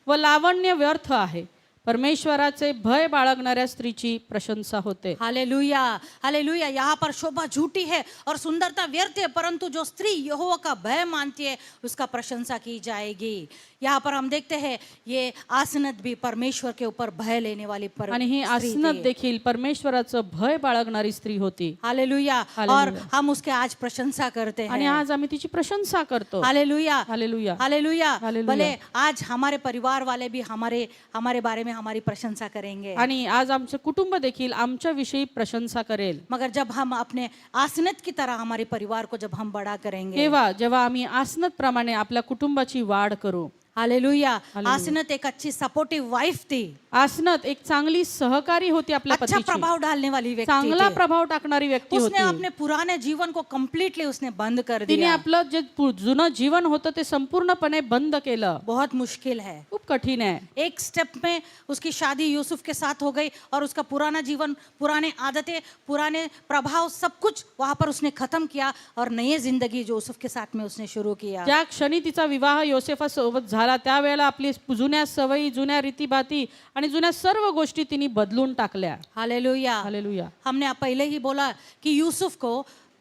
व लावण्य व्यर्थ आहे, परमेश्वराचे भय बाळगणाऱ्या स्त्रीची प्रशंसा होते. Hallelujah, hallelujah. यहाँ पर शोभा झूठी है और सुंदरता व्यर्थ है, परंतु जो स्त्री यहोवा का भय मानती है उसका प्रशंसा की जाएगी। यहाँ पर हम देखते हैं ये आसनत भी परमेश्वर के ऊपर भय लेने वाली आणि ही आसनत देखील परमेश्वराचं भय बाळगणारी स्त्री होती. हालेलुया। और हम उसके आज प्रशंसा करते आणि हैं। आज आम्ही तिची प्रशंसा करतो. Hallelujah, hallelujah, hallelujah. हालेलुया. भले आज हमारे परिवार वाले भी हमारे बारे में हमारी प्रशंसा करेंगे, आणि आज आमचं कुटुंब देखील आमच्या विषयी प्रशंसा करेल. मगर जब हम अपने आसनत की तरह हमारे परिवार को जब हम बड़ा करेंगे, जेव्हा आम्ही आसनत प्रमाणे आपल्या कुटुंबाची वाढ करू. हालेलुया। आसनत एक अच्छी सपोर्टिव वाइफ थी, आसनत एक चांगली सहकारी होती, आपल्या अच्छा पतीची प्रभाव डालने वाली व्यक्ति चांगला थी। प्रभाव टाकणारी व्यक्ती उसने होती. अपने पुराने जीवन को कंप्लीटली उसने बंद कर तिने दिया। आपलं जे जुनं जीवन होतं ते संपूर्णपणे बंद केलं. बहुत मुश्किल है। खूप कठीण आहे. एक स्टेप में उसकी शादी यूसुफ के साथ हो गई और उसका पुराना जीवन, पुराने आदतें, पुराने प्रभाव सब कुछ वहां पर उसने खत्म किया और नई जिंदगी जो यूसुफ के साथ में उसने शुरू किया। ज्या क्षणी तिचा विवाह योसेफासोबत झाला त्यावेळेला आपली जुन्या सवयी, जुन्या रीतीभाती आणि जुन्या सर्व गोष्टी तिने बदलून टाकल्या. Hallelujah, hallelujah. हमने पहले ही बोला कि यूसुफ को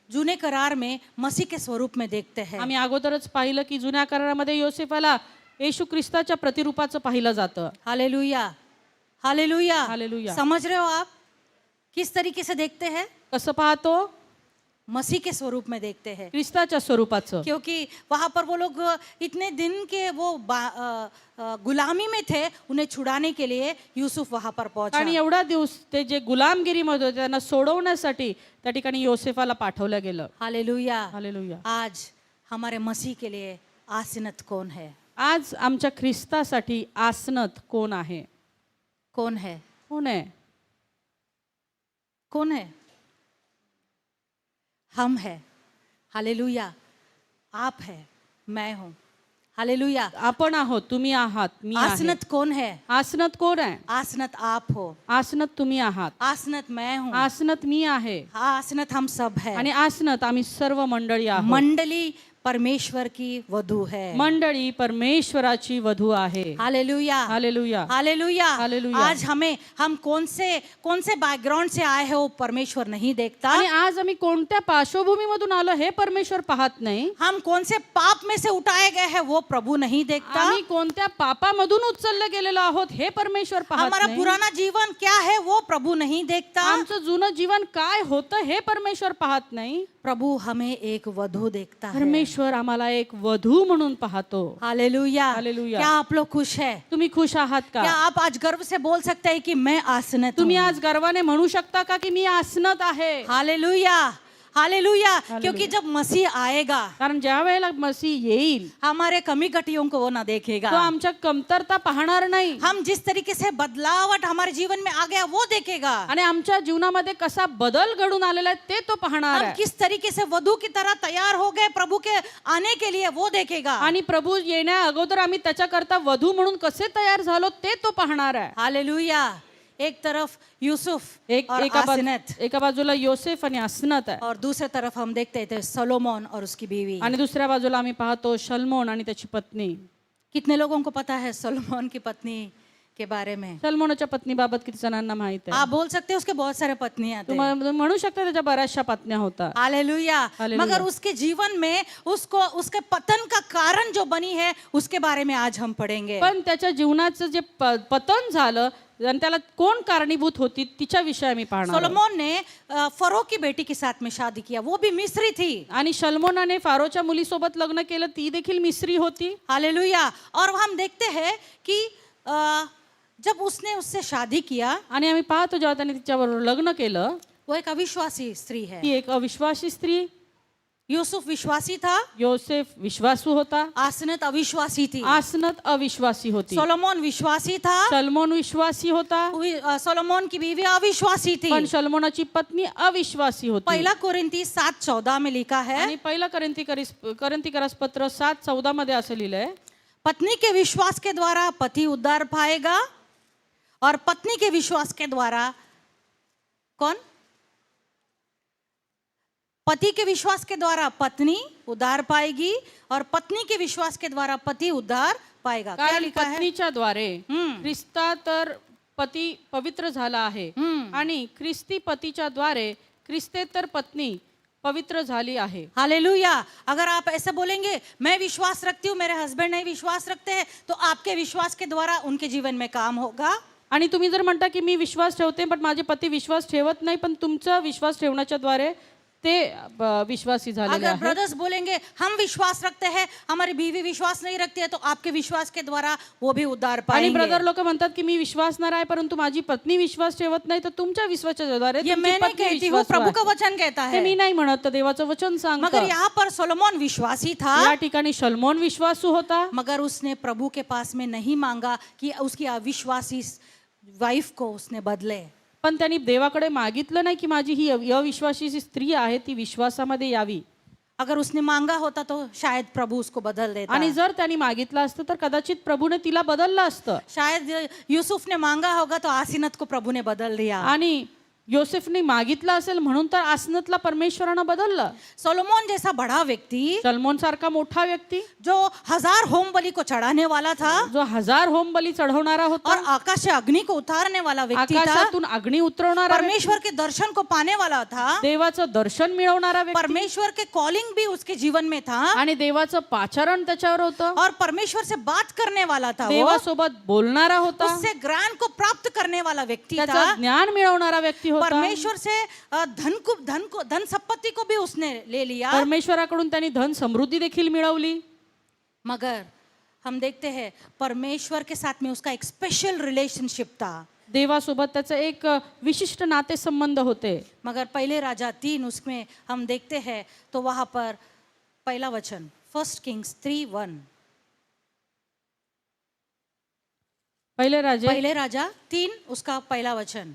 जूने करार में मसीह के स्वरूप में देखते हैं। आम्ही अगोदरच पाहिलं की जुन्या करारामध्ये योसेफाला येशू ख्रिस्ताच्या प्रतिरूपाचं पाहिलं जातं. Hallelujah, hallelujah, hallelujah. समझ रहे हो आप किस तरीके से देखते हैं? कसं पाहतो? मसीह के स्वरूप में देखते हैं, ख्रिस्ताच्या स्वरूपाचं. क्योंकि वहां पर वो लोग इतने दिन के वो गुलामी में थे, उन्हें छुड़ाने के लिए यूसुफ वहां पर पहुंचा। आणि एवढा दिवस ते जे गुलामगिरीमध्ये होते त्यांना सोडवण्यासाठी त्या ठिकाणी योसेफाला पाठवलं गेलं. Hallelujah, hallelujah. आज हमारे मसीह के लिए आसनत कौन है? आज आमच्या ख्रिस्तासाठी आसनत कोण आहे? कौन है? कोण आहे? कौन है? हम है। हालेलुया। आप है, मैं हूं। हालेलुया। आपण आहोत, तुम्ही आहात, मी आहे. आसनत कौन है? आसनत कोण आहे? आसनत आप हो, आसनत तुम्ही आहात, आसनत मैं हूं, आसनत मी आहे, आसनत हम सब है। आणि आसनत आम्ही सर्व मंडळी आहोत. मंडली परमेश्वर की वधू है। मंडळी परमेश्वराची वधू आहे. Hallelujah, hallelujah, hallelujah. हालेलुया. आज हम कौन से बैकग्राउंड से आए हैं वो परमेश्वर नहीं देखता। आणि आज आम्ही कोणत्या पार्श्वभूमीमधून आलो हे परमेश्वर पाहत नाही. हम कौन से पाप में से उठाए गए हैं वो प्रभु नहीं देखता। आम्ही कोणत्या पापामधून उचलले गेलेलो आहोत हे परमेश्वर पाहत हमारा नाही. पुराना जीवन क्या है वो प्रभु नहीं देखता। आमचं जुनं जीवन काय होतं हे परमेश्वर पाहत नाही. प्रभु हमें एक वधू देखता है। परमेश्वर परमेश्वर आम्हाला एक वधू म्हणून पाहतो. हालेलुया. हालेलुया. क्या आप लोग खुश है? तुम्ही खुश आहात क्या का? आप आज गर्व से बोल सकते हैं कि मैं आसनत तुम्ही हूँ? आज गर्वाने म्हणू शकता का की मी आसनत आहे? हालेलुया. हालेलुया. क्योंकि जब मसीह आएगा कारण ज्या वेळेला मसीह येईल हमारे कमी घटियों को वो ना तो देखेगा. आमच्या कमतरता पाहणार नाही हम जिस तरीके से बदलावट हमारे जीवन में आ गया वो देखेगा. आणि आमच्या जीवनामध्ये कसा बदल घडून आलेला आहे ते तो पाहणार हम आहे. किस तरीके से वधू की तरह तैयार हो गए प्रभु के आने के लिए वो देखेगा. आणि प्रभू येण्या अगोदर आम्ही त्याच्याकरता वधू म्हणून कसे तैयार झालो ते तो पाहणार आहे. हालेलुया. एक तरफ यूसुफ और एका आसनत एका बाजूला योसेफ आणि आसनत आहे और दूसरे तरफ हम देखते थे सोलोमन और उसकी बीवी. आणि दुसऱ्या बाजूला आम्ही पाहतो शल्मोन आणि त्याची पत्नी. कितने लोगों को पता है सोलोमन की पत्नी के बारे में? शल्मोनाच्या पत्नीबाबत किती जणांना माहित आहे? आप बोल सकते हैं उसके बहुत सारे पत्नियां थे. तुम्ही म्हणू शकता त्याच्या बऱ्याचशा पत्न्या होता. हालेलुया. हालेलुया. मगर उसके जीवन में उसको उसके पतन का कारण जो बनी है उसके बारे में आज हम पढ़ेंगे. पण त्याच्या जीवनाचं जे पतन झालं आणि त्याला कोण कारणीभूत होती तिच्या विषयी आम्ही पाहणार आहोत. सोलोमन ने फरो की बेटी के साथ में शादी किया, वो भी मिस्री थी. आणि शल्मोनाने फारोच्या मुलीसोबत लग्न केलं, ती देखील मिस्री होती. हालेलुया. और हम देखते हैं कि जब उसने उससे शादी किया आणि आम्ही पाहतो जेव्हा त्याने तिच्याबरोबर लग्न केलं वो एक अविश्वासी स्त्री है. ती एक अविश्वासी स्त्री. यूसुफ विश्वासी था, योसेफ विश्वासू होता, आसनत अविश्वासी थी, आसनत अविश्वासी होती, सोलोमन विश्वासी था, सलमोन विश्वासी होता, सोलोमन की बीवी अविश्वासी थी. पण सलमोनाची पत्नी अविश्वासी होती. पहला कोरिन्थी 7:14 में लिखा है, आणि पहिला करंथीकरास पत्र 7:14 मध्ये असं लिहिलंय, पत्नी के विश्वास के द्वारा पति उद्धार पाएगा और पत्नी के विश्वास के द्वारा कौन? पति के विश्वास के द्वारा पत्नी उद्धार पाएगी और पत्नी के विश्वास के द्वारा पति उद्धार पाएगा. क्या कारण लिखा है? पत्नीच्या द्वारे ख्रिस्ता तर पती पवित्र झाला आहे आणि ख्रिस्ती पतीच्या द्वारे ख्रिस्तेतर पत्नी पवित्र झाली आहे. हालेलुया. अगर आप ऐसे बोलेंगे मैं विश्वास रखती हूँ, मेरे हस्बैंड नहीं विश्वास रखते हैं, तो आपके विश्वास के द्वारा उनके जीवन में काम होगा. आणि तुम्ही जर म्हणता की मी विश्वास ठेवते पण माझे पती विश्वास ठेवत नाही, पण तुमचा विश्वास ठेवण्याच्या द्वारे ते विश्वासी झालेले अगर आहेत. ब्रदर्स बोलेंगे हम विश्वास रखते हैं, हमारी बीवी विश्वास नहीं रखती है, तो आपके विश्वास के द्वारा वो भी उद्धार आणि पाएंगे. ब्रदर लोक म्हणतात की मी विश्वासणार आहे परंतु माझी पत्नी विश्वास ठेवत नाही, तर तुमच्या विश्वासाच्या द्वारे ये तुमची मैं नहीं पत्नी कहती हूँ, विश्वासू प्रभु का आहे. वचन कहता हे है. मी नाही म्हणत, तर देवाचं वचन मगर सांगतं. यहाँ पर सोलोमन विश्वासी था, या ठिकाणी शल्मोन विश्वासू होता, मगर उसने प्रभु के पास में नहीं मांगा कि उसकी अविश्वासी वाइफ को उसने बदले. पण त्यांनी देवाकडे मागितलं नाही की माझी ही अविश्वासी जी स्त्री आहे ती विश्वासामध्ये यावी. अगर उसने मांगा होता तो शायद प्रभु उसको बदल देता. आणि जर त्यांनी मागितलं असतं तर कदाचित प्रभूने तिला बदललं असतं. शायद यूसुफ ने मांगा होगा तो आसीनत को प्रभु ने बदल दिया. आणि योसेफने मागितलं असेल म्हणून तर आसनतला परमेश्वरानं बदललं. सोलोमन जैसा बड़ा व्यक्ति सलमोन सारखा मोठा व्यक्ती जो 1000 होम बलि को चढ़ाने वाला था जो 1000 होम बली चढवणारा और होता, आकाश से अग्नि को उतारने वाला व्यक्ति था, आकाशातून अग्नी उतरवणारा व्यक्ती, परमेश्वर के दर्शन को पाने वाला था, देवाचं दर्शन मिळवणारा व्यक्ती परमेश्वर के कॉलिंग भी उसके जीवन में था आणि देवाचं पाचारण त्याच्यावर होतं, और परमेश्वर से बात करने वाला था. वो देवासोबत बोलणारा होता, उससे ज्ञान को प्राप्त करने वाला व्यक्ति था. त्याचं ज्ञान मिळवणारा व्यक्ती होता. परमेश्वर से धन संपत्ति को भी उसने ले लिया. परमेश्वराकडून त्यांनी धन समृद्धी देखील मिळवली. मगर हम देखते हैं परमेश्वर के साथ में उसका एक स्पेशल रिलेशनशिप था. देवासोबत त्याचे एक विशिष्ट नातेसंबंध होते. मगर पहले राजा 3 उसमें हम देखते हैं तो वहां पर पहला वचन 1 किंग्स 3:1 पहले राजा 3 उसका पहला वचन.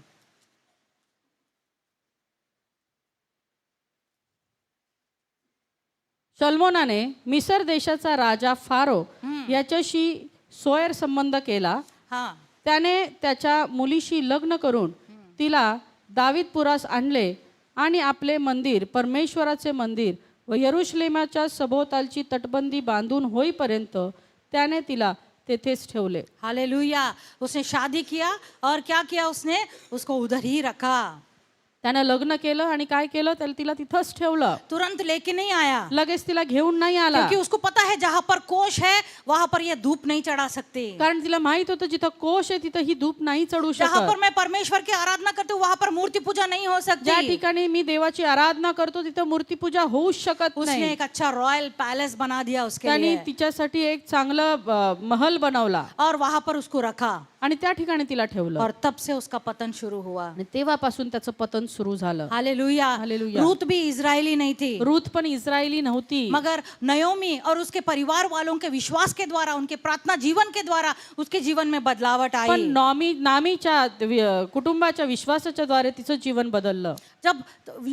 सलमोनाने मिसर देशाचा राजा फारो याच्याशी सोयर संबंध केला. हाँ. त्याने त्याच्या मुलीशी लग्न करून तिला दावीदपुरास आणले आणि आपले मंदिर परमेश्वराचे मंदिर व यरुशलेमाच्या सभोवतालची तटबंदी बांधून होईपर्यंत त्याने तिला तेथेच ठेवले. हालेलुया. उसने शादी किया और क्या किया उसने? उसको उधर ही रखा. त्यानं लग्न केलं आणि काय केलं, त्याला तिला तिथंच ठेवलं, तुरंत लेके नहीं आया, लगेच तिला घेऊन नाही आला. क्योंकि उसको पता है जहां पर कोष है वहां पर ये धूप नहीं चढ़ा सकते। कारण तिला माहित होतं जिथं कोश आहे तिथं ही धूप नाही चढू जहां शकत. पर मैं परमेश्वर की आराधना करती हूँ वहां पर मूर्ति पूजा नहीं हो ज्या सकती। ठिकाणी मी देवाची आराधना करतो तिथं मूर्तीपूजा होऊच शकत उसने नाही. एक अच्छा रॉयल पैलेस बना दिया उसके त्यांनी लिए तिच्यासाठी एक चांगलं महल बनवला और वहां पर उसको रखा, आणि त्या ठिकाणी तिला ठेवलं. और तब से उसका पतन शुरू हुआ। आणि तेव्हापासून त्याचं पतन सुरू झालं. हालेलुया। हालेलुया. रूत भी इजरायली नहीं थी, रूथ पण इस्रायली नव्हती, मगर नयोमी और उसके परिवार वालों के विश्वास के द्वारा, उनके प्रार्थना जीवन के द्वारा उसके जीवन में बदलावट पण आई। नामीच्या कुटुंबाच्या विश्वासाच्या द्वारे तिचं जीवन बदललं. जब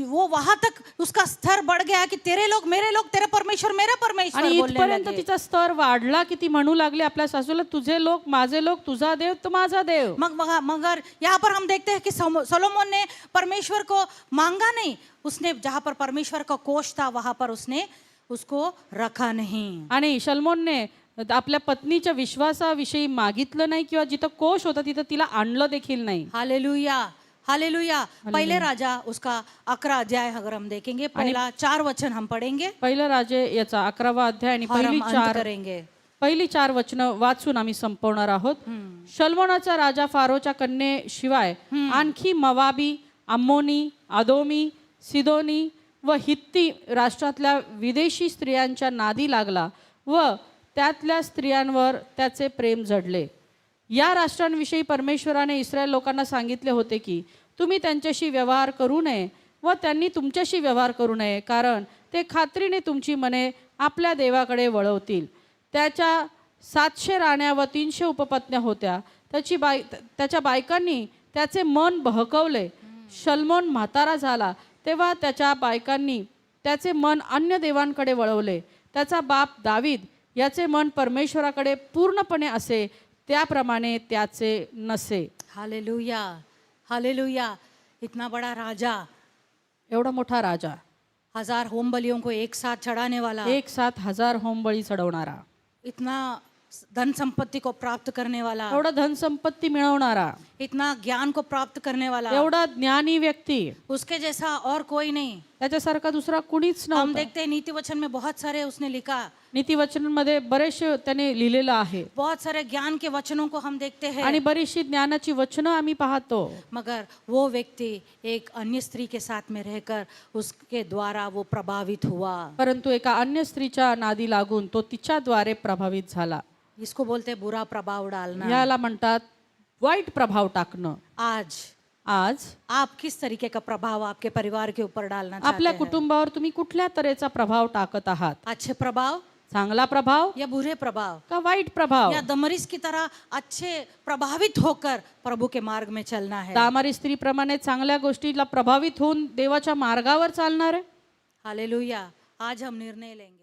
वो वहां तक उसका स्तर बढ़ गया कि तेरे लोग तेरा परमेश्वर मेरा परमेश्वर आणि बोलने इथपर्यंत लगे। तिचा स्तर वाढला की ती म्हणू लागली आपल्या सासूला, तुझे लोक माझे लोक, तुझा देव तो माझा देव. मगर यहाँ पर हम देखते हैं कि सोलोमन ने परमेश्वर को मांगा नहीं, उसने जहाँ पर परमेश्वर का कोष था वहां पर उसने उसको रखा नहीं। आणि शल्मोनने आपल्या पत्नीच्या विश्वासाविषयी मागितलं नाही किंवा जिथं कोश होता तिथं तिला आणलं देखील नाही. Hallelujah, hallelujah. पहले राजा उसका 11 अध्याय अगर हम देखेंगे, पहला 4 वचन हम पढ़ेंगे पहिलं राजे याचा 11वा अध्याय आणि और हम अंत करेंगे। पहिली 4 वचनं वाचून आम्ही संपवणार आहोत. शल्मोनाचा राजा फारोच्या कन्येशिवाय आणखी मवाबी, अम्मोनी, आदोमी, सिदोनी व हित्ती राष्ट्रातल्या विदेशी स्त्रियांच्या नादी लागला व त्यातल्या स्त्रियांवर त्याचे प्रेम जडले. या राष्ट्रांविषयी परमेश्वराने इस्रायल लोकांना सांगितले होते की तुम्ही त्यांच्याशी व्यवहार करू नये व त्यांनी तुमच्याशी व्यवहार करू नये, कारण ते खात्रीने तुमची मने आपल्या देवाकडे वळवतील. त्याच्या 700 राण्या व 300 उपपत्न्या होत्या. त्याच्या बायकांनी त्याचे मन बहकवले. शल्मोन म्हातारा झाला तेव्हा त्याच्या बायकांनी त्याचे मन अन्य देवांकडे वळवले. त्याचा बाप दावीद याचे मन परमेश्वराकडे पूर्णपणे असे, त्याप्रमाणे त्याचे नसे. Hallelujah, hallelujah. इतना बड़ा राजा, एवढा मोठा राजा, 1000 होम बलियों को एक साथ चढ़ाने वाला, एक साथ 1000 होमबळी चढवणारा, इतना धन संपत्ति को प्राप्त करने वाला, एवढा धनसंपत्ती मिळवणारा, इतना ज्ञान को प्राप्त करने वाला, एवढा ज्ञानी व्यक्ती, उसके जैसा और कोई नहीं। त्याच्यासारखा दुसरा कुणीच हम नव्हता. देखते हैं नीति वचन में बहुत सारे उसने लिखा, नीतिवचनांमध्ये बरेचसे त्याने लिहिलेलं आहे बहुत सारे ज्ञान के वचनों को हम देखते हैं, आणि बरीचशी ज्ञानाची वचनं आम्ही पाहतो. मगर वो व्यक्ति एक अन्य स्त्री के साथ में रहकर उसके द्वारा वो प्रभावित हुआ। परंतु एका अन्य स्त्रीच्या नादी लागून तो तिच्याद्वारे प्रभावित झाला. इसको बोलते हैं बुरा प्रभाव डालना। याला म्हणतात वाईट प्रभाव टाकणं. आज आप किस तरीके का प्रभाव आपके परिवार के ऊपर डालना चाहते आपल्या हैं? कुटुंबावर तुम्ही कुठल्या तऱ्हेचा प्रभाव टाकत आहात? अच्छे प्रभाव चांगला प्रभाव या बुरे प्रभाव, का वाईट प्रभाव? या दमरीस की तरह अच्छे प्रभावित होकर प्रभु के मार्ग में चलना है? दामारी स्त्रीप्रमाणे चांगल्या गोष्टीला प्रभावित होऊन देवाच्या मार्गावर चालणार आहे? हालेलुया। आज हम निर्णय लेंगे।